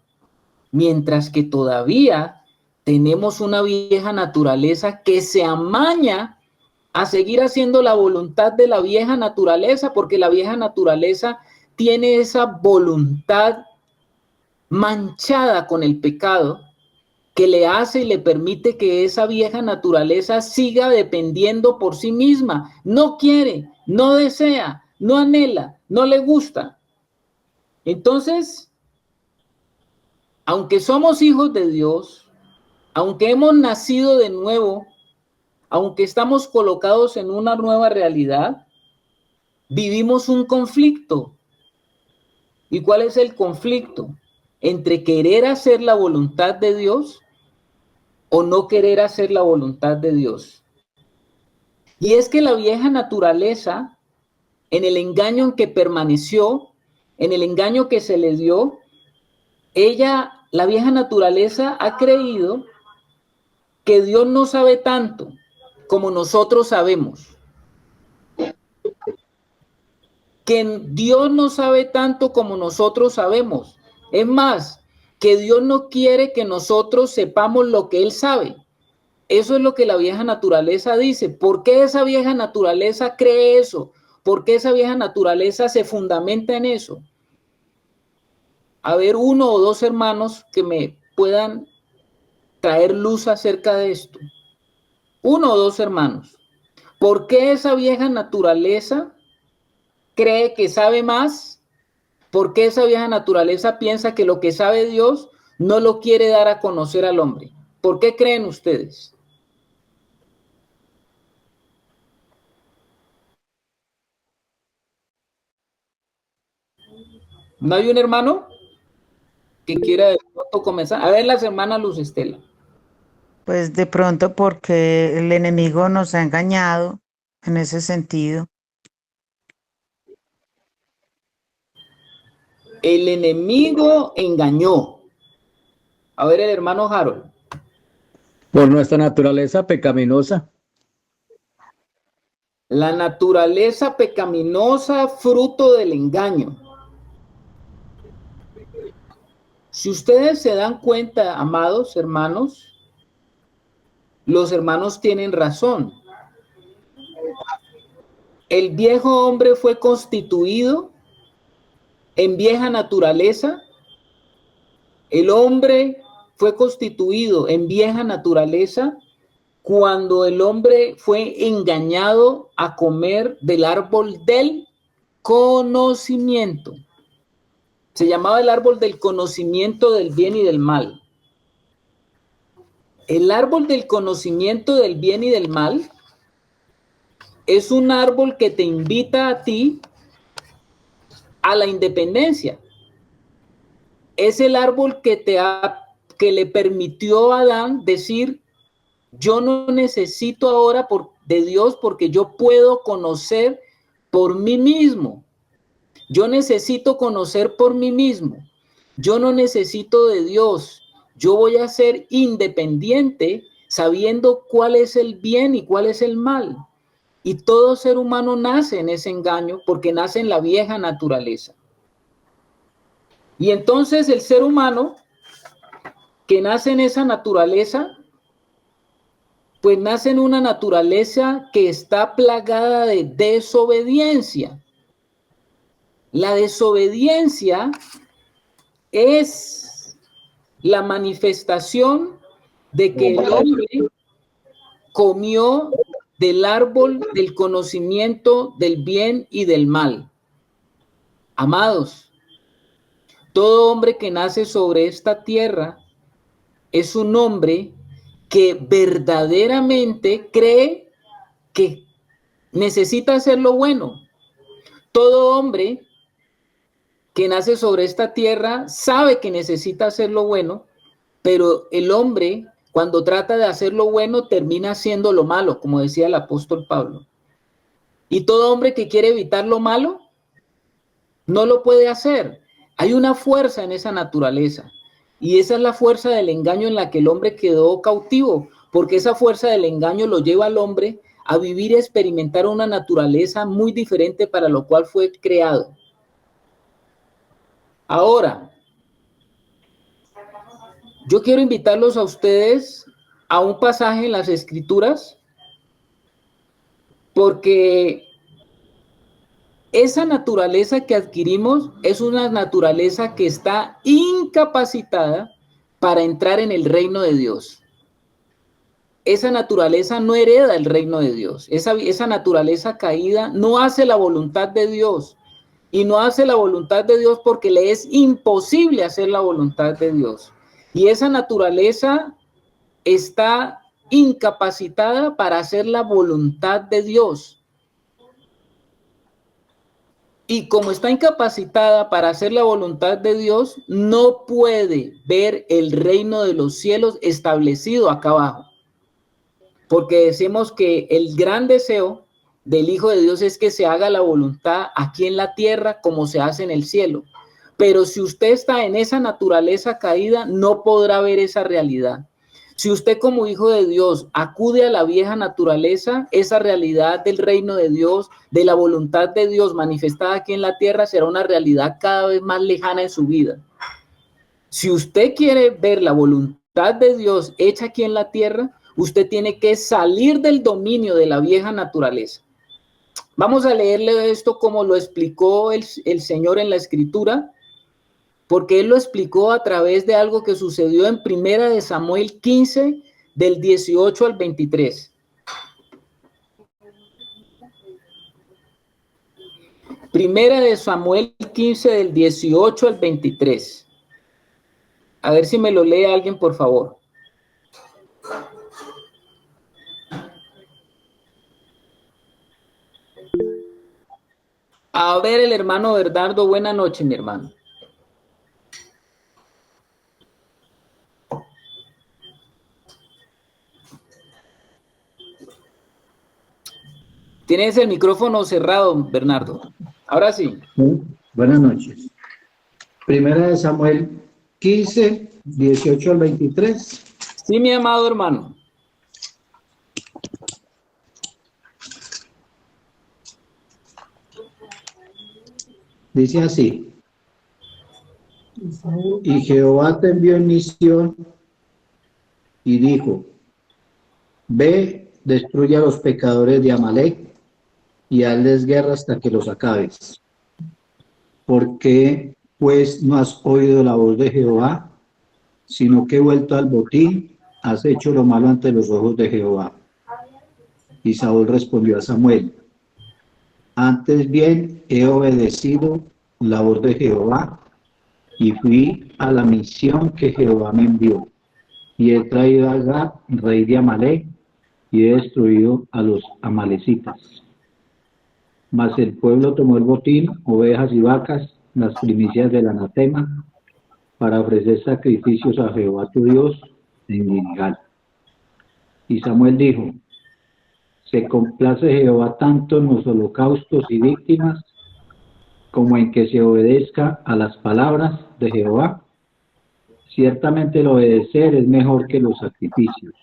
Mientras que todavía tenemos una vieja naturaleza que se amaña a seguir haciendo la voluntad de la vieja naturaleza, porque la vieja naturaleza tiene esa voluntad manchada con el pecado, que le hace y le permite que esa vieja naturaleza siga dependiendo por sí misma. No quiere, no desea, no anhela, no le gusta. Entonces, aunque somos hijos de Dios, aunque hemos nacido de nuevo, aunque estamos colocados en una nueva realidad, vivimos un conflicto. ¿Y cuál es el conflicto? Entre querer hacer la voluntad de Dios o no querer hacer la voluntad de Dios. Y es que la vieja naturaleza, en el engaño en que permaneció, en el engaño que se le dio, la vieja naturaleza ha creído que Dios no sabe tanto como nosotros sabemos. Que Dios no sabe tanto como nosotros sabemos. Es más, que Dios no quiere que nosotros sepamos lo que Él sabe. Eso es lo que la vieja naturaleza dice. ¿Por qué esa vieja naturaleza cree eso? ¿Por qué esa vieja naturaleza se fundamenta en eso? A ver, uno o dos hermanos que me puedan traer luz acerca de esto. Uno o dos hermanos. ¿Por qué esa vieja naturaleza cree que sabe más? ¿Por qué esa vieja naturaleza piensa que lo que sabe Dios no lo quiere dar a conocer al hombre? ¿Por qué creen ustedes? ¿No hay un hermano que quiera de pronto comenzar? A ver, las hermanas Luz Estela. Pues de pronto porque el enemigo nos ha engañado en ese sentido. El enemigo engañó. A ver, el hermano Harold. Por nuestra naturaleza pecaminosa. La naturaleza pecaminosa, fruto del engaño. Si ustedes se dan cuenta, amados hermanos, los hermanos tienen razón. El viejo hombre fue constituido en vieja naturaleza. El hombre fue constituido en vieja naturaleza cuando el hombre fue engañado a comer del árbol del conocimiento. Se llamaba el árbol del conocimiento del bien y del mal. El árbol del conocimiento del bien y del mal es un árbol que te invita a ti a la independencia. Es el árbol que le permitió a Adán decir: yo no necesito ahora de Dios porque yo puedo conocer por mí mismo. Yo necesito conocer por mí mismo. Yo no necesito de Dios. Yo voy a ser independiente sabiendo cuál es el bien y cuál es el mal. Y todo ser humano nace en ese engaño porque nace en la vieja naturaleza. Y entonces el ser humano que nace en esa naturaleza, pues nace en una naturaleza que está plagada de desobediencia. La desobediencia es la manifestación de que el hombre comió del árbol del conocimiento del bien y del mal. Amados, todo hombre que nace sobre esta tierra es un hombre que verdaderamente cree que necesita hacer lo bueno. Todo hombre que nace sobre esta tierra sabe que necesita hacer lo bueno, pero el hombre, cuando trata de hacer lo bueno, termina haciendo lo malo, como decía el apóstol Pablo. Y todo hombre que quiere evitar lo malo, no lo puede hacer. Hay una fuerza en esa naturaleza. Y esa es la fuerza del engaño en la que el hombre quedó cautivo, porque esa fuerza del engaño lo lleva al hombre a vivir y experimentar una naturaleza muy diferente para lo cual fue creado. Ahora, yo quiero invitarlos a ustedes a un pasaje en las Escrituras, porque esa naturaleza que adquirimos es una naturaleza que está incapacitada para entrar en el reino de Dios. Esa naturaleza no hereda el reino de Dios. Esa naturaleza caída no hace la voluntad de Dios. Y no hace la voluntad de Dios porque le es imposible hacer la voluntad de Dios. Y esa naturaleza está incapacitada para hacer la voluntad de Dios. Y como está incapacitada para hacer la voluntad de Dios, no puede ver el reino de los cielos establecido acá abajo. Porque decimos que el gran deseo del Hijo de Dios es que se haga la voluntad aquí en la tierra como se hace en el cielo. Pero si usted está en esa naturaleza caída, no podrá ver esa realidad. Si usted como hijo de Dios acude a la vieja naturaleza, esa realidad del reino de Dios, de la voluntad de Dios manifestada aquí en la tierra, será una realidad cada vez más lejana en su vida. Si usted quiere ver la voluntad de Dios hecha aquí en la tierra, usted tiene que salir del dominio de la vieja naturaleza. Vamos a leerle esto como lo explicó el Señor en la Escritura, porque Él lo explicó a través de algo que sucedió en 1 Samuel 15, del 18 al 23. Primera de Samuel 15, del 18 al 23. A ver si me lo lee alguien, por favor. A ver, el hermano Bernardo, buena noche, mi hermano. Tienes el micrófono cerrado, Bernardo. Ahora sí. Buenas noches. Primera de Samuel 15, 18 al 23. Sí, mi amado hermano. Dice así: y Jehová te envió en misión y dijo: ve, destruye a los pecadores de Amalec y hazles guerra hasta que los acabes. ¿Por qué, pues, no has oído la voz de Jehová, sino que vuelto al botín, has hecho lo malo ante los ojos de Jehová? Y Saúl respondió a Samuel: antes bien he obedecido la voz de Jehová y fui a la misión que Jehová me envió, y he traído a Agag, rey de Amalec, y he destruido a los amalecitas. Mas el pueblo tomó el botín, ovejas y vacas, las primicias del anatema, para ofrecer sacrificios a Jehová tu Dios en Gilgal. Y Samuel dijo: ¿se complace Jehová tanto en los holocaustos y víctimas como en que se obedezca a las palabras de Jehová? Ciertamente el obedecer es mejor que los sacrificios,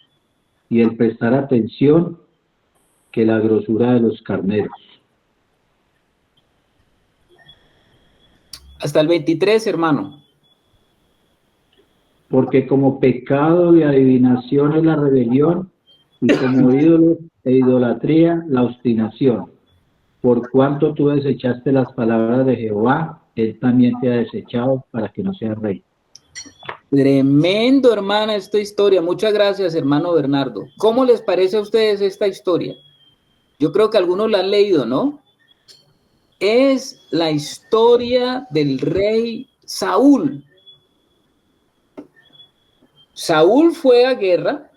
y el prestar atención que la grosura de los carneros. Hasta el 23, hermano. Porque como pecado de adivinación es la rebelión, y como ídolo e idolatría la obstinación. Por cuanto tú desechaste las palabras de Jehová, él también te ha desechado para que no seas rey. Tremendo, hermana, esta historia. Muchas gracias, hermano Bernardo. ¿Cómo les parece a ustedes esta historia? Yo creo que algunos la han leído, ¿no? Es la historia del rey Saúl. Saúl fue a guerra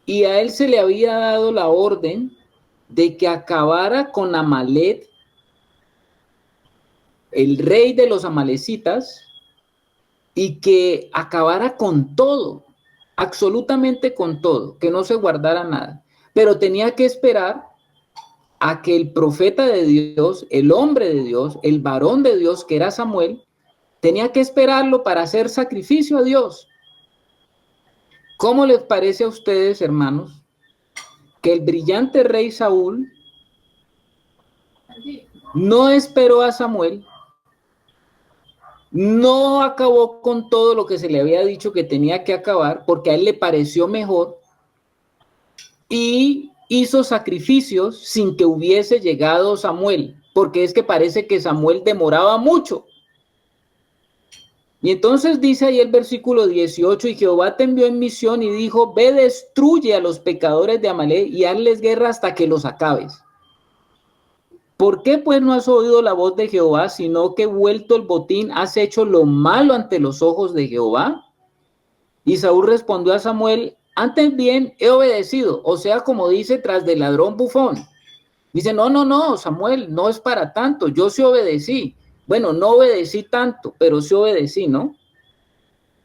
y a él se le había dado la orden de que acabara con Amalec, el rey de los amalecitas, y que acabara con todo, absolutamente con todo, que no se guardara nada. Pero tenía que esperar a que el profeta de Dios, el hombre de Dios, el varón de Dios, que era Samuel, tenía que esperarlo para hacer sacrificio a Dios. ¿Cómo les parece a ustedes, hermanos, que el brillante rey Saúl no esperó a Samuel, no acabó con todo lo que se le había dicho que tenía que acabar, porque a él le pareció mejor, y hizo sacrificios sin que hubiese llegado Samuel, porque es que parece que Samuel demoraba mucho? Y entonces dice ahí el versículo 18, y Jehová te envió en misión y dijo, ve, destruye a los pecadores de Amalek y hazles guerra hasta que los acabes. ¿Por qué pues no has oído la voz de Jehová, sino que vuelto el botín has hecho lo malo ante los ojos de Jehová? Y Saúl respondió a Samuel, antes bien he obedecido, o sea, como dice, tras del ladrón bufón. Dice, no, Samuel, no es para tanto, yo sí obedecí. Bueno, no obedecí tanto, pero sí obedecí, ¿no?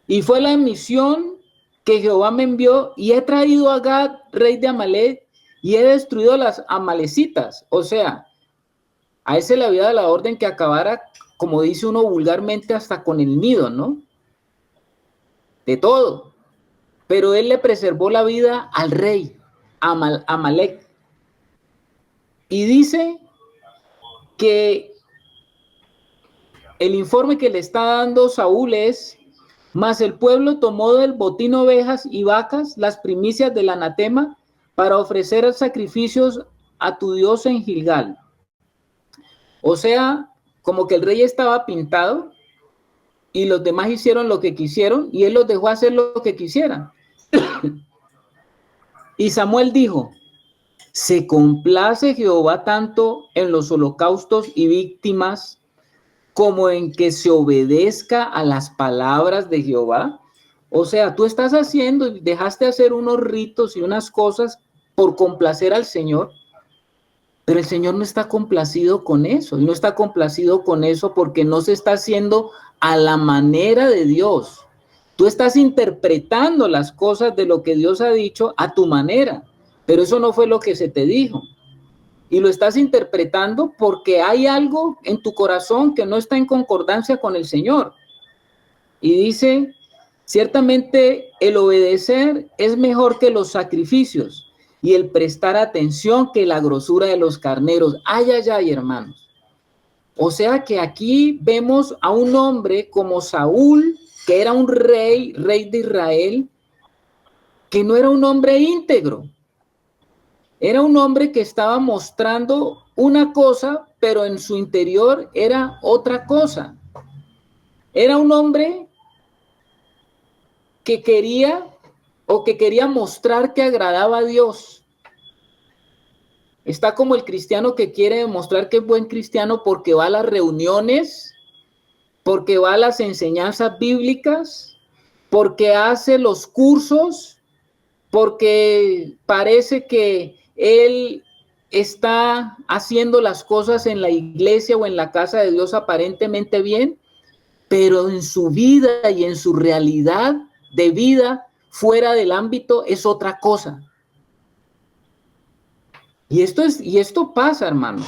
Y fue la misión que Jehová me envió y he traído a Gad, rey de Amalek, y he destruido a las amalecitas. O sea, a ese le había dado la orden que acabara, como dice uno vulgarmente, hasta con el nido, ¿no? De todo. Pero él le preservó la vida al rey, Amalek. Y dice que el informe que le está dando Saúl es, mas el pueblo tomó del botín ovejas y vacas, las primicias del anatema, para ofrecer sacrificios a tu Dios en Gilgal. O sea, como que el rey estaba pintado y los demás hicieron lo que quisieron y él los dejó hacer lo que quisieran. Y Samuel dijo, ¿se complace Jehová tanto en los holocaustos y víctimas como en que se obedezca a las palabras de Jehová? O sea, tú estás haciendo y dejaste hacer unos ritos y unas cosas por complacer al Señor, pero el Señor no está complacido con eso, y no está complacido con eso porque no se está haciendo a la manera de Dios. Tú estás interpretando las cosas de lo que Dios ha dicho a tu manera, pero eso no fue lo que se te dijo. Y lo estás interpretando porque hay algo en tu corazón que no está en concordancia con el Señor. Y dice, ciertamente el obedecer es mejor que los sacrificios y el prestar atención que la grosura de los carneros. Ay, hermanos. O sea que aquí vemos a un hombre como Saúl, que era un rey de Israel, que no era un hombre íntegro. Era un hombre que estaba mostrando una cosa, pero en su interior era otra cosa. Era un hombre que quería mostrar que agradaba a Dios. Está como el cristiano que quiere demostrar que es buen cristiano porque va a las reuniones, porque va a las enseñanzas bíblicas, porque hace los cursos, porque parece que él está haciendo las cosas en la iglesia o en la casa de Dios aparentemente bien, pero en su vida y en su realidad de vida fuera del ámbito es otra cosa. Y esto pasa, hermanos.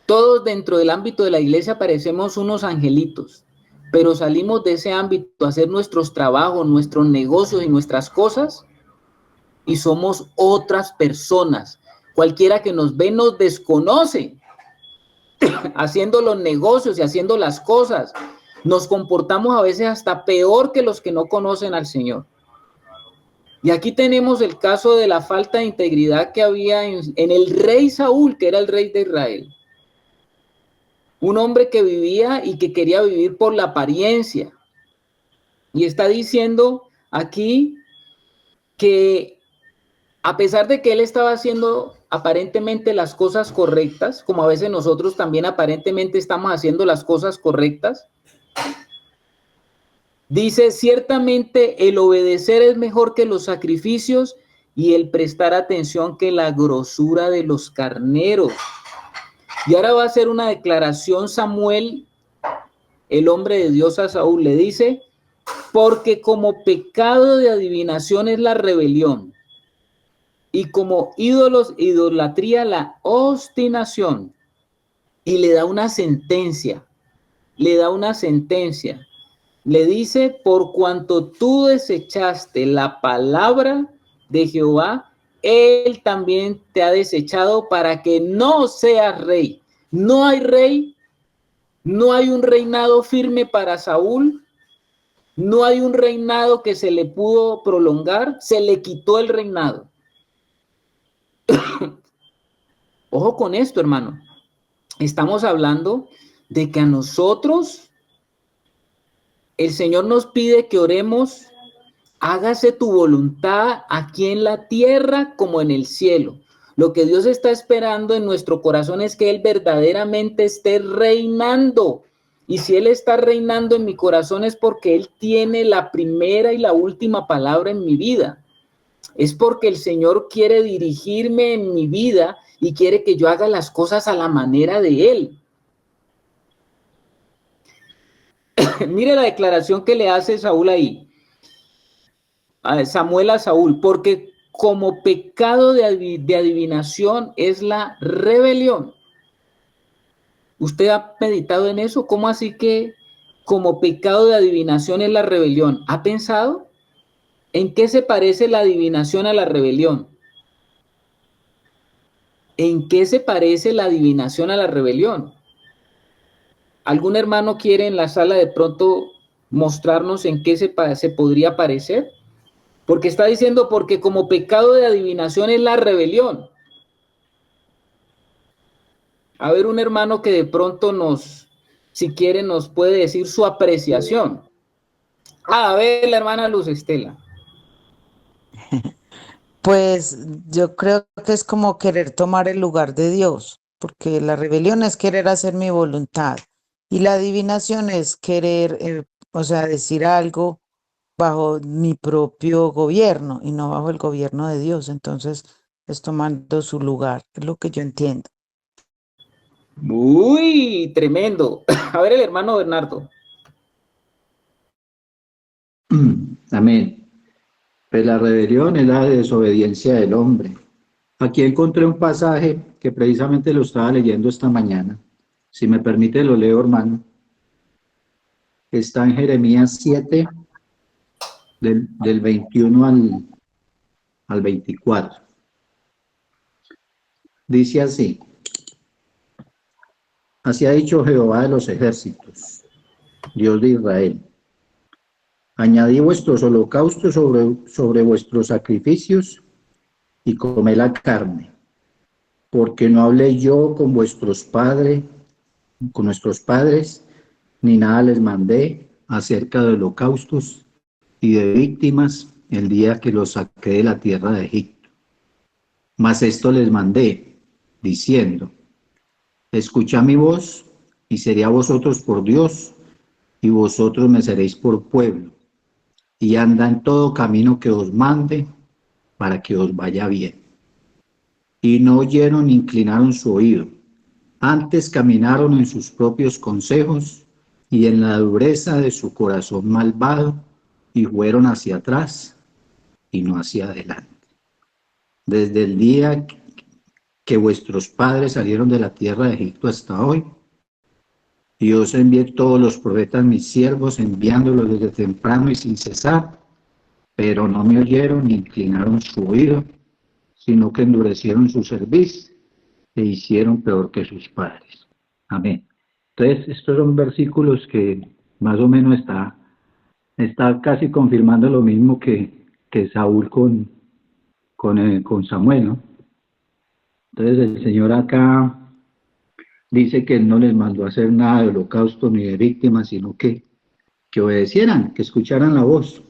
Todos dentro del ámbito de la iglesia parecemos unos angelitos, pero salimos de ese ámbito a hacer nuestros trabajos, nuestros negocios y nuestras cosas y somos otras personas. Cualquiera que nos ve nos desconoce haciendo los negocios y haciendo las cosas. Nos comportamos a veces hasta peor que los que no conocen al Señor. Y aquí tenemos el caso de la falta de integridad que había en el rey Saúl, que era el rey de Israel. Un hombre que vivía y que quería vivir por la apariencia. Y está diciendo aquí que a pesar de que él estaba haciendo aparentemente las cosas correctas, como a veces nosotros también aparentemente estamos haciendo las cosas correctas, dice, ciertamente el obedecer es mejor que los sacrificios y el prestar atención que la grosura de los carneros. Y ahora va a hacer una declaración Samuel, el hombre de Dios, a Saúl. Le dice, porque como pecado de adivinación es la rebelión y como ídolos, idolatría, la obstinación. Y le da una sentencia, Le dice, por cuanto tú desechaste la palabra de Jehová, él también te ha desechado para que no seas rey. No hay rey, no hay un reinado firme para Saúl, no hay un reinado que se le pudo prolongar, se le quitó el reinado. Ojo con esto, hermano. Estamos hablando de que a nosotros el Señor nos pide que oremos, hágase tu voluntad aquí en la tierra como en el cielo. Lo que Dios está esperando en nuestro corazón es que Él verdaderamente esté reinando. Y si Él está reinando en mi corazón es porque Él tiene la primera y la última palabra en mi vida. Es porque el Señor quiere dirigirme en mi vida y quiere que yo haga las cosas a la manera de Él. Mire la declaración que le hace Saúl ahí. Samuel a Saúl, porque como pecado de adivinación es la rebelión. ¿Usted ha meditado en eso? ¿Cómo así que como pecado de adivinación es la rebelión? ¿Ha pensado? ¿En qué se parece la adivinación a la rebelión? ¿En qué se parece la adivinación a la rebelión? ¿Algún hermano quiere en la sala de pronto mostrarnos en qué se podría parecer? Porque está diciendo, porque como pecado de adivinación es la rebelión. A ver, un hermano que de pronto si quiere, nos puede decir su apreciación. A ver, la hermana Luz Estela. Pues yo creo que es como querer tomar el lugar de Dios, porque la rebelión es querer hacer mi voluntad y la adivinación es querer, o sea, decir algo bajo mi propio gobierno y no bajo el gobierno de Dios. Entonces es tomando su lugar, es lo que yo entiendo. Uy, tremendo. A ver, el hermano Bernardo. Amén. Pues la rebelión es la desobediencia del hombre. Aquí encontré un pasaje que precisamente lo estaba leyendo esta mañana. Si me permite, lo leo, hermano. Está en Jeremías 7, del 21 al 24. Dice así: Así ha dicho Jehová de los ejércitos, Dios de Israel. Añadí vuestros holocaustos sobre vuestros sacrificios y comé la carne, porque no hablé yo con nuestros padres, ni nada les mandé acerca de holocaustos y de víctimas el día que los saqué de la tierra de Egipto. Mas esto les mandé, diciendo: Escuchad mi voz, y seré a vosotros por Dios, y vosotros me seréis por pueblo, y anda en todo camino que os mande, para que os vaya bien. Y no oyeron ni inclinaron su oído, antes caminaron en sus propios consejos, y en la dureza de su corazón malvado, y fueron hacia atrás, y no hacia adelante. Desde el día que vuestros padres salieron de la tierra de Egipto hasta hoy, y yo os envié todos los profetas mis siervos, enviándolos desde temprano y sin cesar, pero no me oyeron ni inclinaron su oído, sino que endurecieron su cerviz e hicieron peor que sus padres. Amén. Entonces, estos son versículos que más o menos está casi confirmando lo mismo que Saúl con Samuel, ¿no? Entonces, el Señor acá dice que Él no les mandó a hacer nada de holocausto ni de víctimas, sino que obedecieran, que escucharan la voz.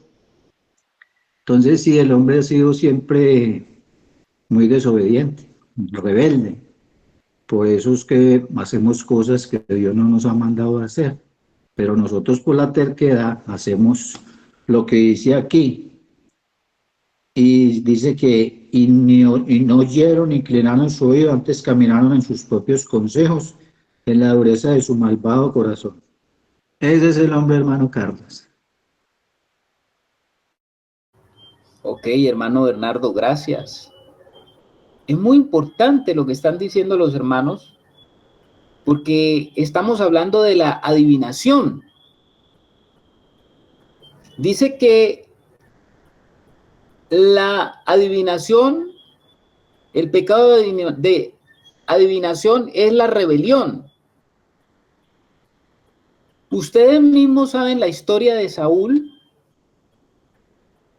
Entonces, sí, el hombre ha sido siempre muy desobediente, rebelde. Por eso es que hacemos cosas que Dios no nos ha mandado a hacer. Pero nosotros por la terquedad hacemos lo que dice aquí. Y dice que y no oyeron ni inclinaron su oído, antes caminaron en sus propios consejos, en la dureza de su malvado corazón. Ese es el hombre, hermano Carlos. Ok, hermano Bernardo, gracias. Es muy importante lo que están diciendo los hermanos, porque estamos hablando de la adivinación. Dice que la adivinación, el pecado de adivinación es la rebelión. Ustedes mismos saben la historia de Saúl,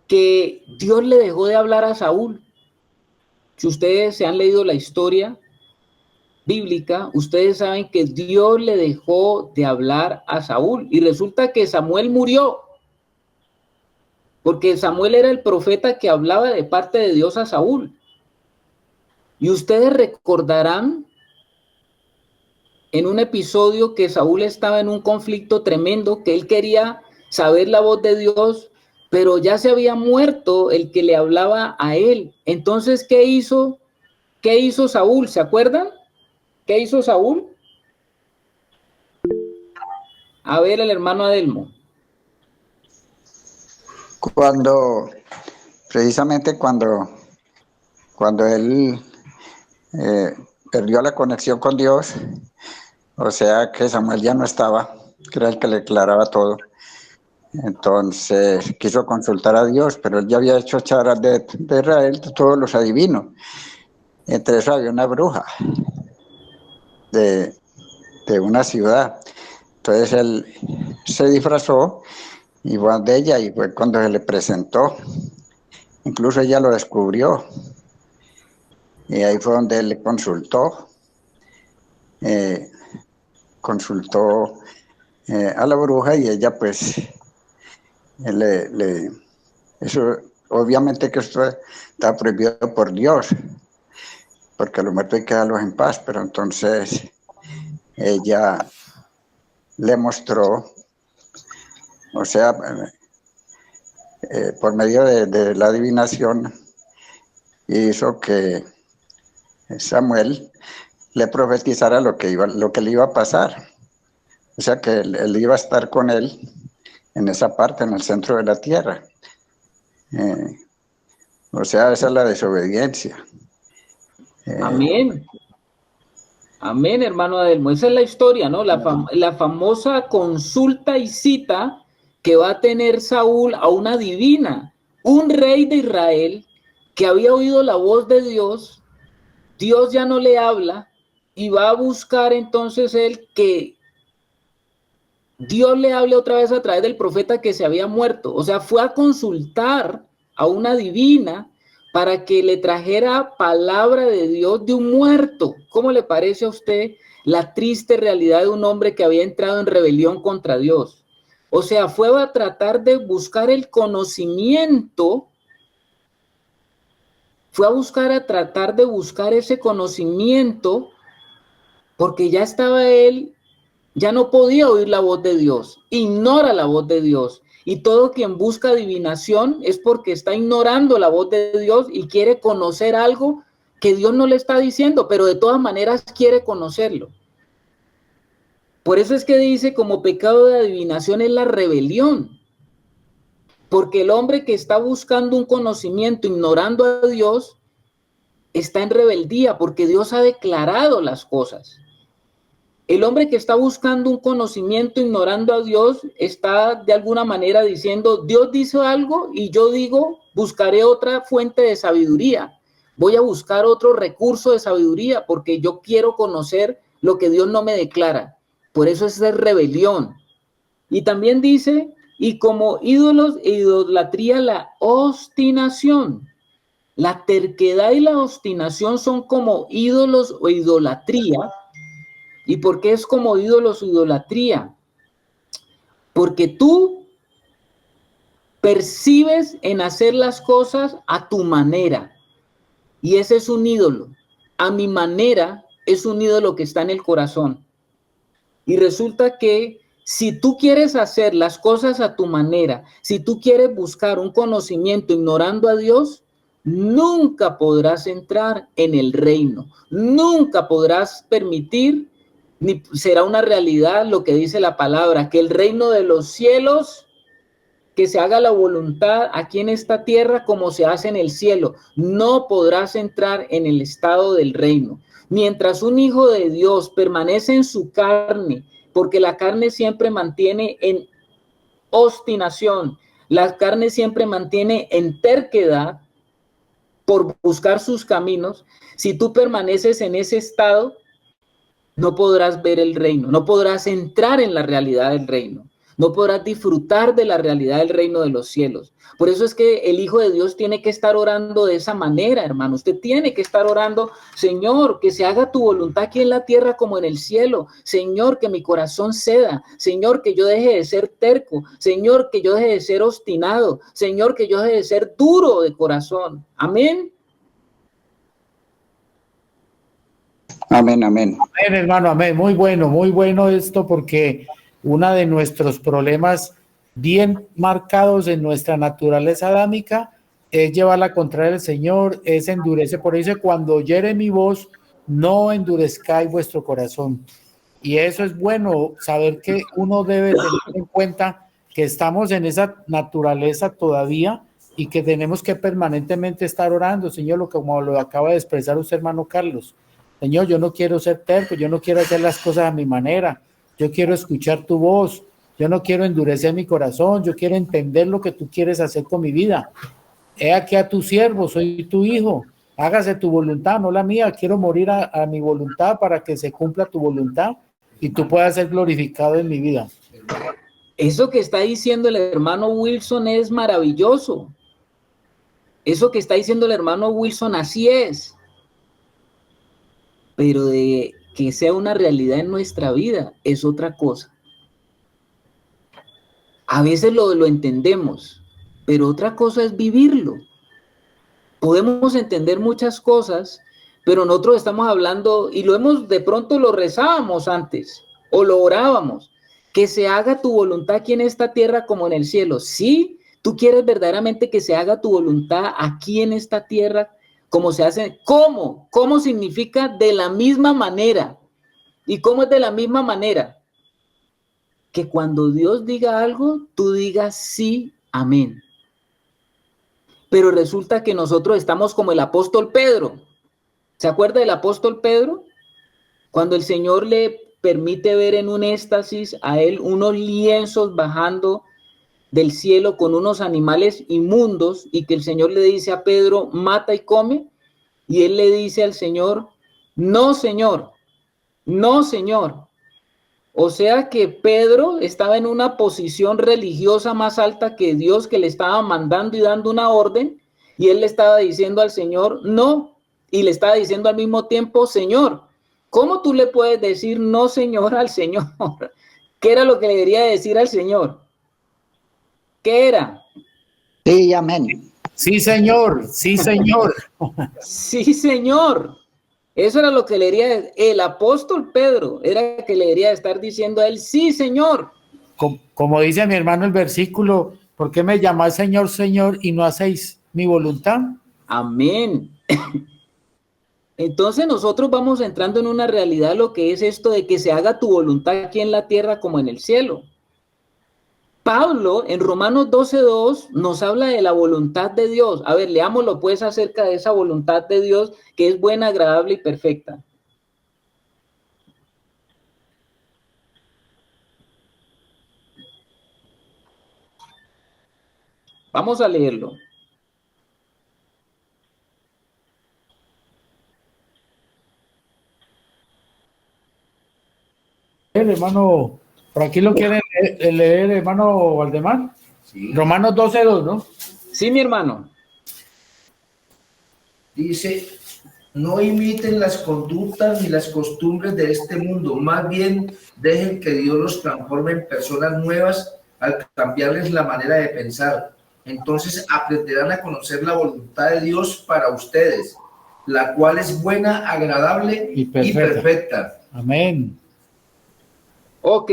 que Dios le dejó de hablar a Saúl. Si ustedes se han leído la historia, bíblica, ustedes saben que Dios le dejó de hablar a Saúl y resulta que Samuel murió, porque Samuel era el profeta que hablaba de parte de Dios a Saúl. Y ustedes recordarán en un episodio que Saúl estaba en un conflicto tremendo, que él quería saber la voz de Dios, pero ya se había muerto el que le hablaba a él. Entonces, ¿qué hizo? ¿Qué hizo Saúl? ¿Se acuerdan? ¿Qué hizo Saúl? A ver, el hermano Adelmo. Precisamente cuando él perdió la conexión con Dios, o sea que Samuel ya no estaba, que era el que le declaraba todo. Entonces quiso consultar a Dios, pero él ya había hecho charas de Israel, de todos los adivinos. Entre eso había una bruja de una ciudad. Entonces él se disfrazó y fue de ella y fue cuando se le presentó. Incluso ella lo descubrió. Y ahí fue donde él le consultó. A la bruja y ella pues eso obviamente que esto está prohibido por Dios, porque a los muertos hay que dejarlos en paz, pero entonces ella le mostró, o sea, por medio de la adivinación, hizo que Samuel le profetizara lo que le iba a pasar. O sea que él iba a estar con él en esa parte, en el centro de la tierra. O sea, esa es la desobediencia. Amén. Amén, hermano Adelmo. Esa es la historia, ¿no? La famosa consulta y cita que va a tener Saúl a una divina, un rey de Israel que había oído la voz de Dios. Dios ya no le habla y va a buscar entonces él que Dios le hable otra vez a través del profeta que se había muerto. O sea, fue a consultar a una divina para que le trajera palabra de Dios de un muerto. ¿Cómo le parece a usted la triste realidad de un hombre que había entrado en rebelión contra Dios? O sea, fue a tratar de buscar el conocimiento, tratar de buscar ese conocimiento, porque ya estaba él, ya no podía oír la voz de Dios, ignora la voz de Dios. Y todo quien busca adivinación es porque está ignorando la voz de Dios y quiere conocer algo que Dios no le está diciendo, pero de todas maneras quiere conocerlo. Por eso es que dice como pecado de adivinación es la rebelión. Porque el hombre que está buscando un conocimiento ignorando a Dios está en rebeldía porque Dios ha declarado las cosas. El hombre que está buscando un conocimiento ignorando a Dios está de alguna manera diciendo, Dios dice algo y yo digo, buscaré otra fuente de sabiduría. Voy a buscar otro recurso de sabiduría porque yo quiero conocer lo que Dios no me declara. Por eso es rebelión. Y también dice, y como ídolos e idolatría, la obstinación. La terquedad y la obstinación son como ídolos o idolatría. ¿Y por qué es como ídolos o idolatría? Porque tú percibes en hacer las cosas a tu manera. Y ese es un ídolo. A mi manera es un ídolo que está en el corazón. Y resulta que si tú quieres hacer las cosas a tu manera, si tú quieres buscar un conocimiento ignorando a Dios, nunca podrás entrar en el reino. Nunca podrás permitir, ni será una realidad lo que dice la palabra, que el reino de los cielos, que se haga la voluntad aquí en esta tierra como se hace en el cielo. No podrás entrar en el estado del reino. Mientras un hijo de Dios permanece en su carne, porque la carne siempre mantiene en obstinación, la carne siempre mantiene en terquedad por buscar sus caminos. Si tú permaneces en ese estado, no podrás ver el reino, no podrás entrar en la realidad del reino. no podrás disfrutar de la realidad del reino de los cielos. Por eso es que el Hijo de Dios tiene que estar orando de esa manera, hermano. Usted tiene que estar orando, Señor, que se haga tu voluntad aquí en la tierra como en el cielo. Señor, que mi corazón ceda. Señor, que yo deje de ser terco. Señor, que yo deje de ser obstinado. Señor, que yo deje de ser duro de corazón. Amén. Amén, amén. Amén, hermano, amén. Muy bueno esto, porque uno de nuestros problemas bien marcados en nuestra naturaleza adámica es llevar la contraria del Señor, es endurecer. Por eso cuando oyere mi voz, no endurezcáis vuestro corazón. Y eso es bueno, saber que uno debe tener en cuenta que estamos en esa naturaleza todavía y que tenemos que permanentemente estar orando, Señor, como lo acaba de expresar usted, hermano Carlos. Señor, yo no quiero ser terco, yo no quiero hacer las cosas a mi manera, yo quiero escuchar tu voz, yo no quiero endurecer mi corazón, yo quiero entender lo que tú quieres hacer con mi vida. He aquí a tu siervo, soy tu hijo, hágase tu voluntad, no la mía, quiero morir a mi voluntad para que se cumpla tu voluntad y tú puedas ser glorificado en mi vida. Eso que está diciendo el hermano Wilson es maravilloso. Eso que está diciendo el hermano Wilson, así es. Pero de que sea una realidad en nuestra vida es otra cosa. A veces lo entendemos, pero otra cosa es vivirlo. Podemos entender muchas cosas, pero nosotros estamos hablando, y de pronto lo rezábamos antes, o lo orábamos, que se haga tu voluntad aquí en esta tierra como en el cielo. Sí, tú quieres verdaderamente que se haga tu voluntad aquí en esta tierra como se hace. ¿Cómo? ¿Cómo significa de la misma manera? ¿Y cómo es de la misma manera? Que cuando Dios diga algo, tú digas sí, amén. Pero resulta que nosotros estamos como el apóstol Pedro. ¿Se acuerda del apóstol Pedro? Cuando el Señor le permite ver en un éxtasis a él unos lienzos bajando del cielo con unos animales inmundos y que el Señor le dice a Pedro, mata y come. Y él le dice al Señor, no, Señor, no, Señor. O sea que Pedro estaba en una posición religiosa más alta que Dios, que le estaba mandando y dando una orden, y él le estaba diciendo al Señor, no, y le estaba diciendo al mismo tiempo, Señor. ¿Cómo tú le puedes decir no, Señor, al Señor? ¿Qué era lo que le debería decir al Señor? ¿Qué era? Sí, amén. Sí, Señor, sí, Señor. Sí, Señor. Eso era lo que le debería el apóstol Pedro, era que le debería estar diciendo a él, sí, Señor. Como dice mi hermano el versículo, ¿por qué me llamáis Señor, Señor y no hacéis mi voluntad? Amén. Entonces nosotros vamos entrando en una realidad, lo que es esto de que se haga tu voluntad aquí en la tierra como en el cielo. Pablo en Romanos 12:2 nos habla de la voluntad de Dios. A ver, leámoslo pues acerca de esa voluntad de Dios que es buena, agradable y perfecta. Vamos a leerlo. Hermano, por aquí lo quiere leer, hermano Valdemar. Sí. Romanos 12:2, ¿no? Sí, mi hermano. Dice, no imiten las conductas ni las costumbres de este mundo, más bien dejen que Dios los transforme en personas nuevas al cambiarles la manera de pensar. Entonces aprenderán a conocer la voluntad de Dios para ustedes, la cual es buena, agradable y perfecta. Amén. Ok.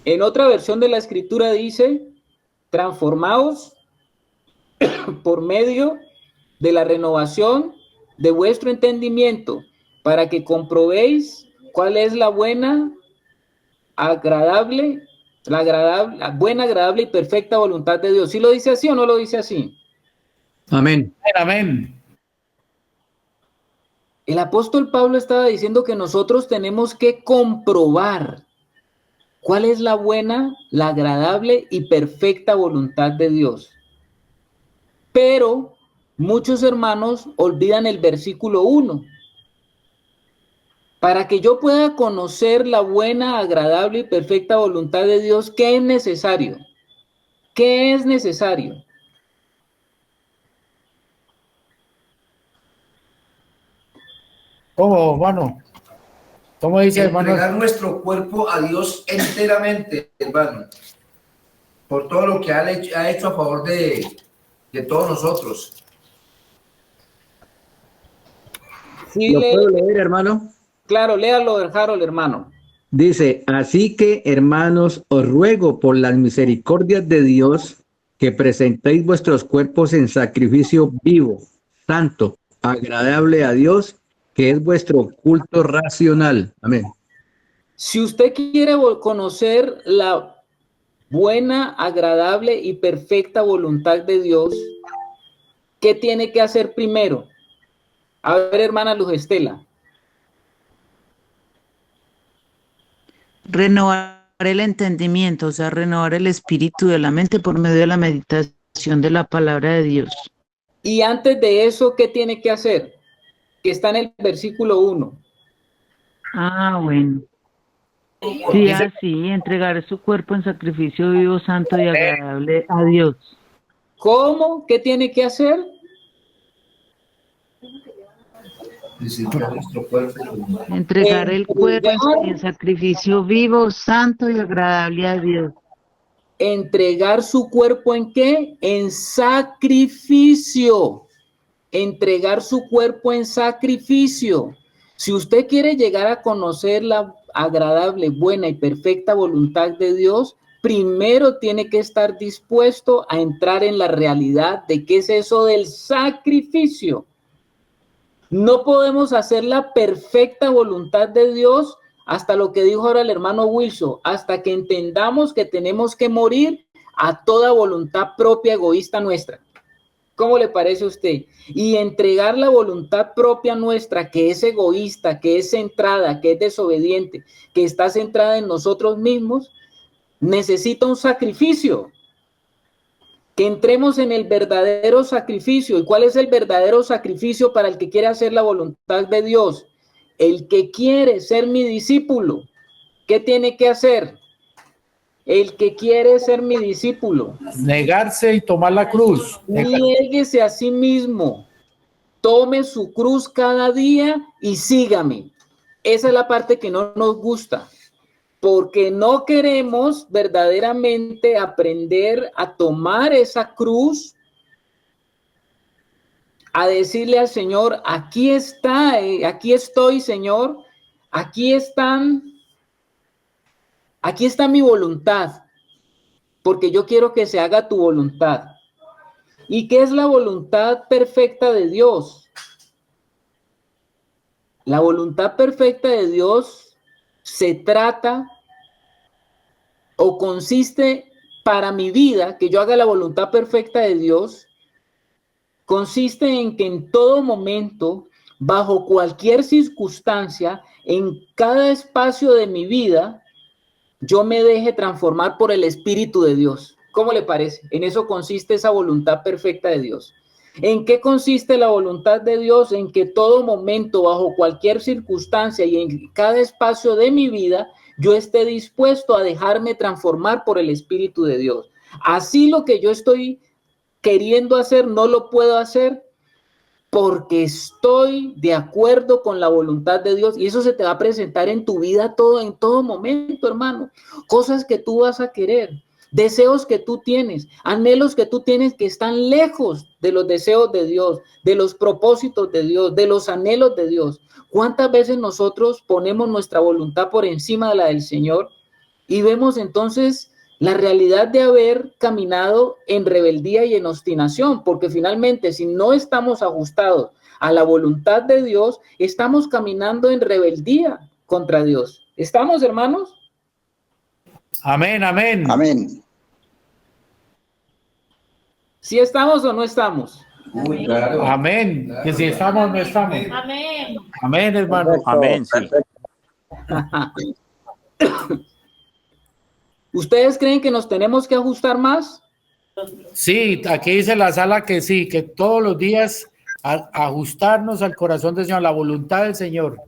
En otra versión de la escritura dice, transformaos por medio de la renovación de vuestro entendimiento, para que comprobéis cuál es la buena, agradable, la buena, agradable y perfecta voluntad de Dios. ¿Sí lo dice así o no lo dice así? Amén. Amén. El apóstol Pablo estaba diciendo que nosotros tenemos que comprobar cuál es la buena, la agradable y perfecta voluntad de Dios. Pero muchos hermanos olvidan el versículo 1. Para que yo pueda conocer la buena, agradable y perfecta voluntad de Dios, ¿qué es necesario? ¿Qué es necesario? ¿Cómo, hermano? ¿Cómo dice, hermano? Entregar nuestro cuerpo a Dios enteramente, hermano, por todo lo que ha hecho a favor de todos nosotros. Sí, ¿Lo puedo leer, hermano? claro, léalo, Harold, hermano. Dice, así que, hermanos, os ruego por las misericordias de Dios que presentéis vuestros cuerpos en sacrificio vivo, santo, agradable a Dios, que es vuestro culto racional. Amén. Si usted quiere conocer la buena, agradable y perfecta voluntad de Dios, ¿qué tiene que hacer primero? A ver, hermana Luz Estela. Renovar el entendimiento, o sea, renovar el espíritu de la mente por medio de la meditación de la palabra de Dios. Y antes de eso, ¿qué tiene que hacer? Que está en el versículo 1. Ah, bueno. Sí, así, entregar su cuerpo en sacrificio vivo, santo y agradable a Dios. ¿Cómo? ¿Qué tiene que hacer? Entregar el cuerpo en sacrificio vivo, santo y agradable a Dios. Entregar su cuerpo ¿en qué? En sacrificio. Entregar su cuerpo en sacrificio. Si usted quiere llegar a conocer la agradable, buena y perfecta voluntad de Dios, primero tiene que estar dispuesto a entrar en la realidad de qué es eso del sacrificio. No podemos hacer la perfecta voluntad de Dios hasta lo que dijo ahora el hermano Wilson, hasta que entendamos que tenemos que morir a toda voluntad propia egoísta nuestra. ¿Cómo le parece a usted? Y entregar la voluntad propia nuestra, que es egoísta, que es centrada, que es desobediente, que está centrada en nosotros mismos, necesita un sacrificio. Que entremos en el verdadero sacrificio. ¿Y cuál es el verdadero sacrificio para el que quiere hacer la voluntad de Dios? El que quiere ser mi discípulo, ¿qué tiene que hacer? El que quiere ser mi discípulo, Negarse y tomar la cruz. niéguese a sí mismo, tome su cruz cada día y sígame. Esa es la parte que no nos gusta, porque no queremos verdaderamente aprender a tomar esa cruz, a decirle al Señor, aquí está, aquí estoy, Señor, aquí está mi voluntad, porque yo quiero que se haga tu voluntad. ¿Y qué es la voluntad perfecta de Dios? La voluntad perfecta de Dios se trata o consiste para mi vida, que yo haga la voluntad perfecta de Dios, consiste en que en todo momento, bajo cualquier circunstancia, en cada espacio de mi vida, yo me deje transformar por el Espíritu de Dios. ¿Cómo le parece? En eso consiste esa voluntad perfecta de Dios. ¿En qué consiste la voluntad de Dios? En que todo momento, bajo cualquier circunstancia y en cada espacio de mi vida, yo esté dispuesto a dejarme transformar por el Espíritu de Dios. Así lo que yo estoy queriendo hacer, no lo puedo hacer porque estoy de acuerdo con la voluntad de Dios, y eso se te va a presentar en tu vida en todo momento, hermano. Cosas que tú vas a querer, deseos que tú tienes, anhelos que tú tienes que están lejos de los deseos de Dios, de los propósitos de Dios, de los anhelos de Dios. ¿Cuántas veces nosotros ponemos nuestra voluntad por encima de la del Señor y vemos entonces la realidad de haber caminado en rebeldía y en obstinación? Porque finalmente, si no estamos ajustados a la voluntad de Dios, estamos caminando en rebeldía contra Dios. ¿Estamos, hermanos? Amén, amén. Amén. ¿Sí estamos o no estamos? Muy claro. Amén. Que si estamos, no estamos. Amén. Amén, hermano. Amén, sí. ¿Ustedes creen que nos tenemos que ajustar más? Sí, aquí dice la sala que sí, que todos los días ajustarnos al corazón del Señor, la voluntad del Señor.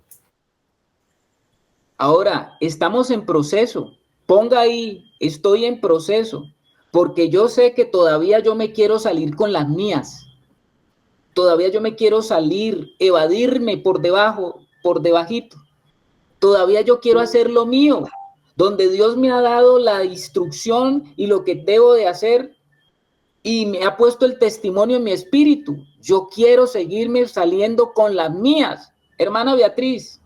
Ahora, estamos en proceso. Ponga ahí, estoy en proceso, porque yo sé que todavía yo me quiero salir con las mías. Todavía yo me quiero salir, evadirme por debajo, por debajito. Todavía yo quiero hacer lo mío, donde Dios me ha dado la instrucción y lo que debo de hacer y me ha puesto el testimonio en mi espíritu. Yo quiero seguirme saliendo con las mías. Hermana Beatriz.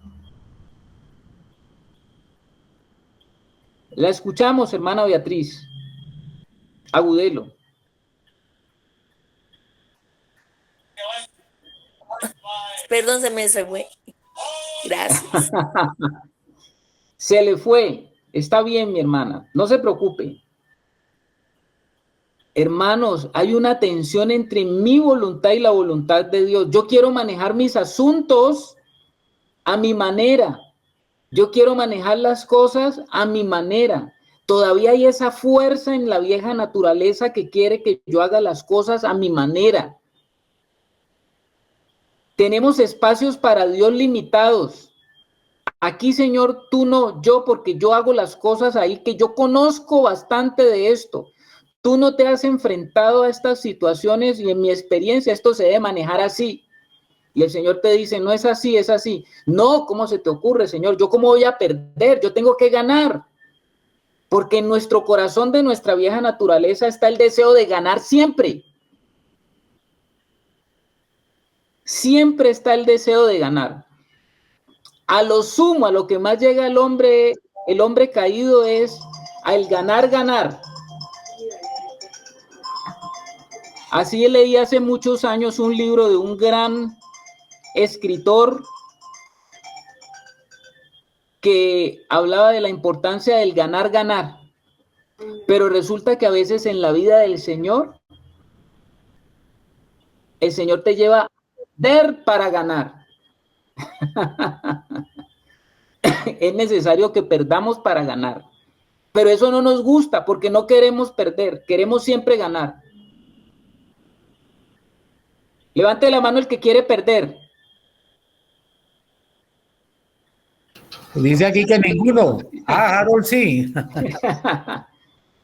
La escuchamos, hermana Beatriz. Agudelo. Perdón, se me fue. Gracias. Se le fue. Está bien, mi hermana. No se preocupe. Hermanos, hay una tensión entre mi voluntad y la voluntad de Dios. Yo quiero manejar mis asuntos a mi manera. Yo quiero manejar las cosas a mi manera. Todavía hay esa fuerza en la vieja naturaleza que quiere que yo haga las cosas a mi manera. Tenemos espacios para Dios limitados. Aquí, Señor, tú no, yo, porque yo hago las cosas ahí, que yo conozco bastante de esto. Tú no te has enfrentado a estas situaciones y en mi experiencia esto se debe manejar así. Y el Señor te dice, no es así, es así. No, ¿cómo se te ocurre, Señor? ¿Yo cómo voy a perder? Yo tengo que ganar. Porque en nuestro corazón de nuestra vieja naturaleza está el deseo de ganar siempre. Siempre está el deseo de ganar. A lo sumo, a lo que más llega el hombre caído es al ganar, ganar. Así leí hace muchos años un libro de un gran escritor que hablaba de la importancia del ganar, ganar. Pero resulta que a veces en la vida del Señor, el Señor te lleva a perder para ganar. Es necesario que perdamos para ganar. Pero eso no nos gusta porque no queremos perder, queremos siempre ganar. Levante la mano el que quiere perder. Dice aquí que ninguno. Ah, Harold sí.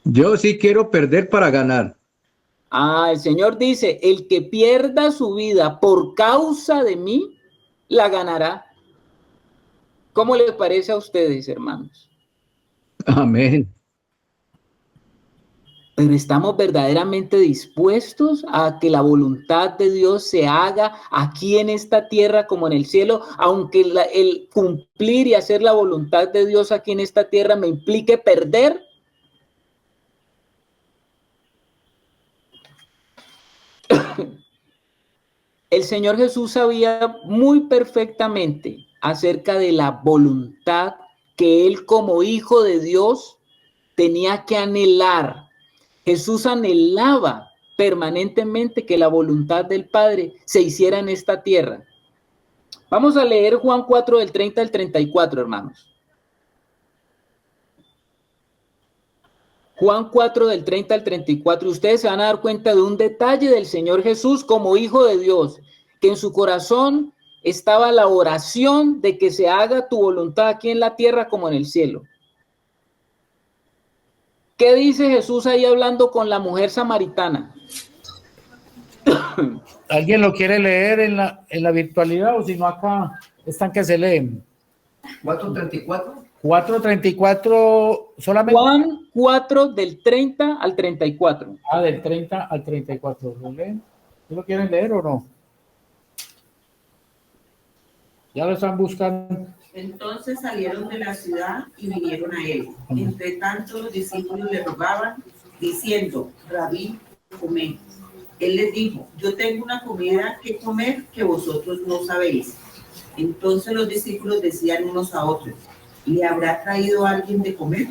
Yo sí quiero perder para ganar. Ah, el Señor dice, el que pierda su vida por causa de mí, la ganará. ¿Cómo les parece a ustedes, hermanos? Amén. Pero estamos verdaderamente dispuestos a que la voluntad de Dios se haga aquí en esta tierra como en el cielo, aunque el cumplir y hacer la voluntad de Dios aquí en esta tierra me implique perder. El Señor Jesús sabía muy perfectamente acerca de la voluntad que Él como hijo de Dios tenía que anhelar. Jesús anhelaba permanentemente que la voluntad del Padre se hiciera en esta tierra. Vamos a leer Juan 4 del 30 al 34, hermanos. Juan 4 del 30 al 34. Ustedes se van a dar cuenta de un detalle del Señor Jesús como hijo de Dios, que en su corazón estaba la oración de que se haga tu voluntad aquí en la tierra como en el cielo. ¿Qué dice Jesús ahí hablando con la mujer samaritana? ¿Alguien lo quiere leer en la virtualidad o si no acá están que se leen? 4:34. 4:34 solamente. Juan 4 del 30 al 34. Ah, del 30 al 34. ¿Lo leen? ¿Lo quieren leer o no? Ya lo están buscando. Entonces salieron de la ciudad y vinieron a él. Entre tanto los discípulos le rogaban, diciendo, Rabí, comed. Él les dijo, yo tengo una comida que comer que vosotros no sabéis. Entonces los discípulos decían unos a otros, ¿le habrá traído alguien de comer?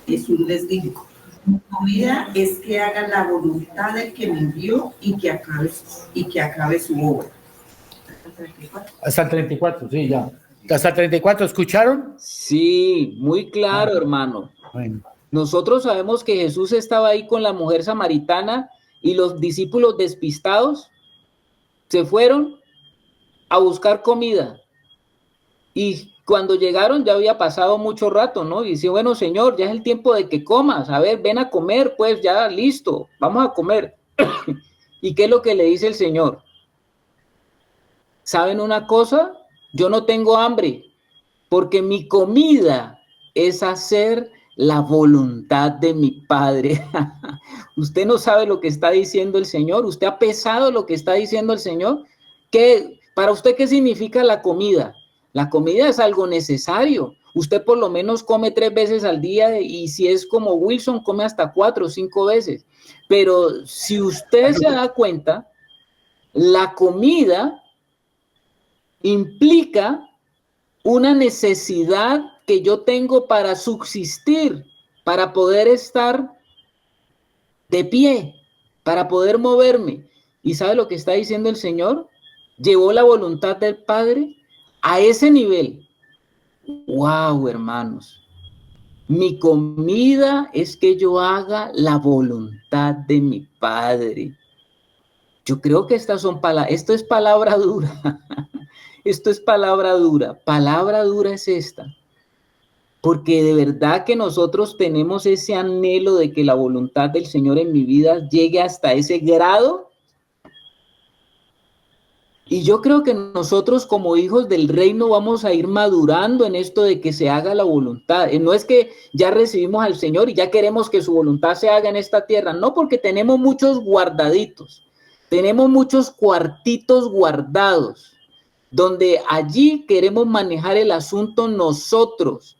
Jesús les dijo, mi comida es que haga la voluntad del que me envió y que acabe su obra. Hasta el 34, sí, ya. Hasta el 34, ¿escucharon? Sí, muy claro, hermano. Bueno. Nosotros sabemos que Jesús estaba ahí con la mujer samaritana y los discípulos despistados se fueron a buscar comida. Y Cuando llegaron ya había pasado mucho rato, ¿no? Y dice, bueno, Señor, ya es el tiempo de que comas. A ver, ven a comer, pues ya listo, vamos a comer. ¿Y qué es lo que le dice el Señor? ¿Saben una cosa? Yo no tengo hambre, porque mi comida es hacer la voluntad de mi Padre. Usted no sabe lo que está diciendo el Señor. ¿Usted ha pesado lo que está diciendo el Señor? Para usted, ¿qué significa la comida? La comida es algo necesario. Usted por lo menos come 3 veces al día y si es como Wilson, come hasta 4 o 5 veces. Pero si usted se da cuenta, la comida implica una necesidad que yo tengo para subsistir, para poder estar de pie, para poder moverme. ¿Y sabe lo que está diciendo el Señor? Llevó la voluntad del Padre a ese nivel. ¡Wow, hermanos! Mi comida es que yo haga la voluntad de mi Padre. Yo creo que esto es palabra dura. Esto es palabra dura. Palabra dura es esta. Porque de verdad que nosotros tenemos ese anhelo de que la voluntad del Señor en mi vida llegue hasta ese grado. Y yo creo que nosotros como hijos del reino vamos a ir madurando en esto de que se haga la voluntad. No es que ya recibimos al Señor y ya queremos que su voluntad se haga en esta tierra. No, porque tenemos muchos guardaditos. Tenemos muchos cuartitos guardados, donde allí queremos manejar el asunto nosotros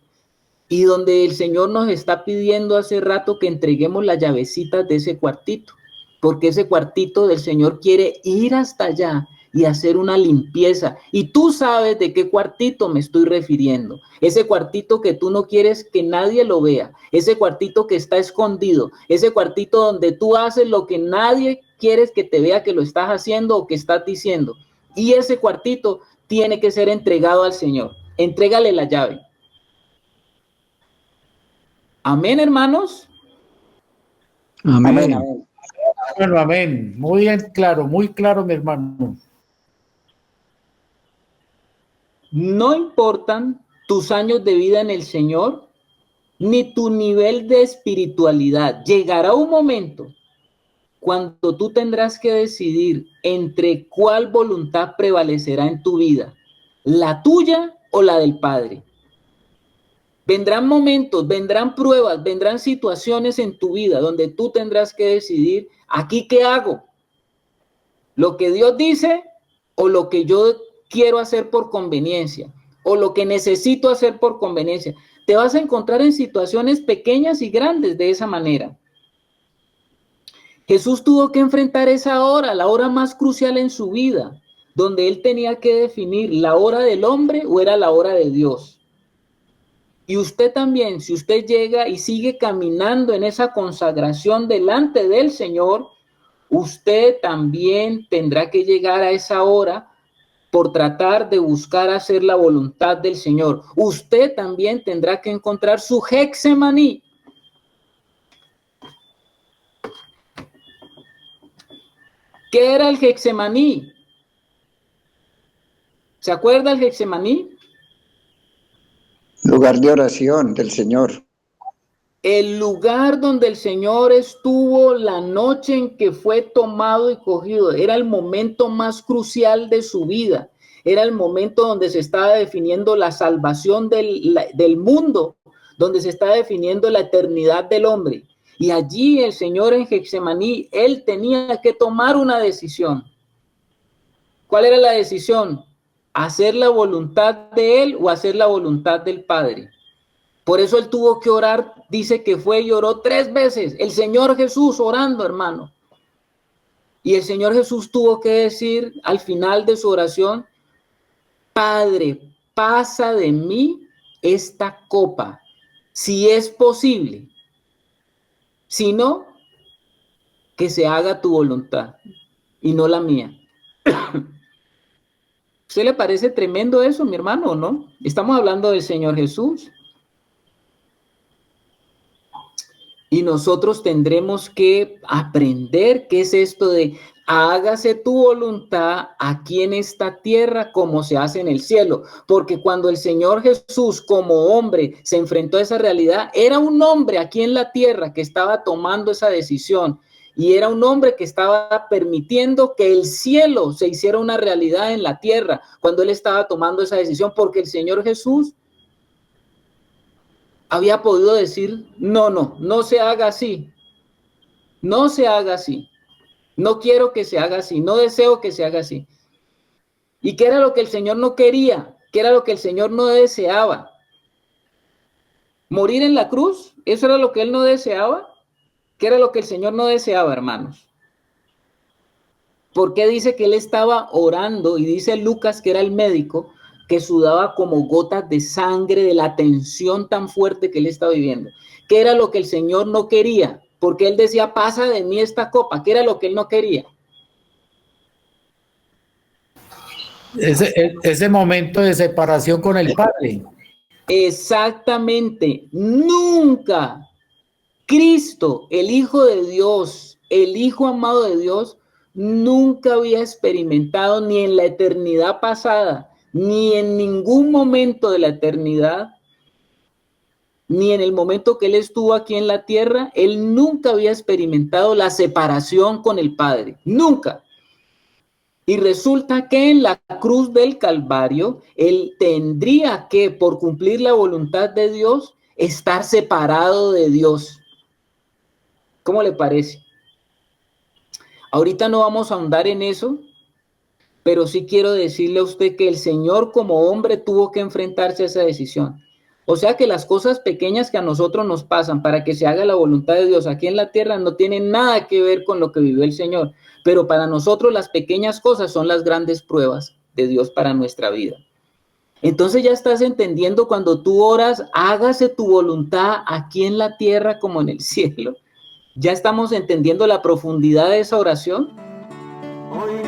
y donde el Señor nos está pidiendo hace rato que entreguemos las llavecitas de ese cuartito, porque ese cuartito del Señor quiere ir hasta allá y hacer una limpieza. Y tú sabes de qué cuartito me estoy refiriendo. Ese cuartito que tú no quieres que nadie lo vea. Ese cuartito que está escondido. Ese cuartito donde tú haces lo que nadie quieres que te vea que lo estás haciendo o que estás diciendo. Y ese cuartito tiene que ser entregado al Señor. Entrégale la llave. Amén, hermanos. Amén. Amén. Bueno, amén. Muy claro, mi hermano. No importan tus años de vida en el Señor, ni tu nivel de espiritualidad. Llegará un momento cuando tú tendrás que decidir entre cuál voluntad prevalecerá en tu vida, la tuya o la del Padre. Vendrán momentos, vendrán pruebas, vendrán situaciones en tu vida donde tú tendrás que decidir, ¿aquí qué hago? ¿Lo que Dios dice o lo que yo quiero hacer por conveniencia? ¿O lo que necesito hacer por conveniencia? Te vas a encontrar en situaciones pequeñas y grandes de esa manera. Jesús tuvo que enfrentar esa hora, la hora más crucial en su vida, donde él tenía que definir la hora del hombre o era la hora de Dios. Y usted también, si usted llega y sigue caminando en esa consagración delante del Señor, usted también tendrá que llegar a esa hora por tratar de buscar hacer la voluntad del Señor. Usted también tendrá que encontrar su Getsemaní. ¿Qué era el Getsemaní? ¿Se acuerda el Getsemaní? Lugar de oración del Señor. El lugar donde el Señor estuvo la noche en que fue tomado y cogido. Era el momento más crucial de su vida. Era el momento donde se estaba definiendo la salvación del mundo, donde se estaba definiendo la eternidad del hombre. Y allí el Señor en Getsemaní, él tenía que tomar una decisión. ¿Cuál era la decisión? ¿Hacer la voluntad de él o hacer la voluntad del Padre? Por eso él tuvo que orar, dice que fue y oró 3 veces. El Señor Jesús orando, hermano. Y el Señor Jesús tuvo que decir al final de su oración, Padre, pasa de mí esta copa, si es posible. Si no, que se haga tu voluntad y no la mía. ¿Usted le parece tremendo eso, mi hermano, o no? Estamos hablando del Señor Jesús. Y nosotros tendremos que aprender qué es esto de hágase tu voluntad aquí en esta tierra como se hace en el cielo. Porque cuando el Señor Jesús como hombre se enfrentó a esa realidad, era un hombre aquí en la tierra que estaba tomando esa decisión. Y era un hombre que estaba permitiendo que el cielo se hiciera una realidad en la tierra cuando él estaba tomando esa decisión, porque el Señor Jesús había podido decir, no se haga así, no se haga así. No quiero que se haga así, no deseo que se haga así. ¿Y qué era lo que el Señor no quería? ¿Qué era lo que el Señor no deseaba? ¿Morir en la cruz? ¿Eso era lo que Él no deseaba? ¿Qué era lo que el Señor no deseaba, hermanos? ¿Por qué dice que Él estaba orando? Y dice Lucas, que era el médico, que sudaba como gotas de sangre de la tensión tan fuerte que Él estaba viviendo. ¿Qué era lo que el Señor no quería? Porque Él decía, pasa de mí esta copa. ¿Qué era lo que Él no quería? Ese momento de separación con el Padre. Exactamente. Nunca Cristo, el Hijo de Dios, el Hijo amado de Dios, nunca había experimentado ni en la eternidad pasada, ni en ningún momento de la eternidad, ni en el momento que Él estuvo aquí en la tierra, Él nunca había experimentado la separación con el Padre. Nunca. Y resulta que en la cruz del Calvario, Él tendría que, por cumplir la voluntad de Dios, estar separado de Dios. ¿Cómo le parece? Ahorita no vamos a ahondar en eso, pero sí quiero decirle a usted que el Señor como hombre tuvo que enfrentarse a esa decisión. O sea que las cosas pequeñas que a nosotros nos pasan para que se haga la voluntad de Dios aquí en la tierra no tienen nada que ver con lo que vivió el Señor. Pero para nosotros las pequeñas cosas son las grandes pruebas de Dios para nuestra vida. Entonces ya estás entendiendo cuando tú oras, hágase tu voluntad aquí en la tierra como en el cielo. ¿Ya estamos entendiendo la profundidad de esa oración? Hoy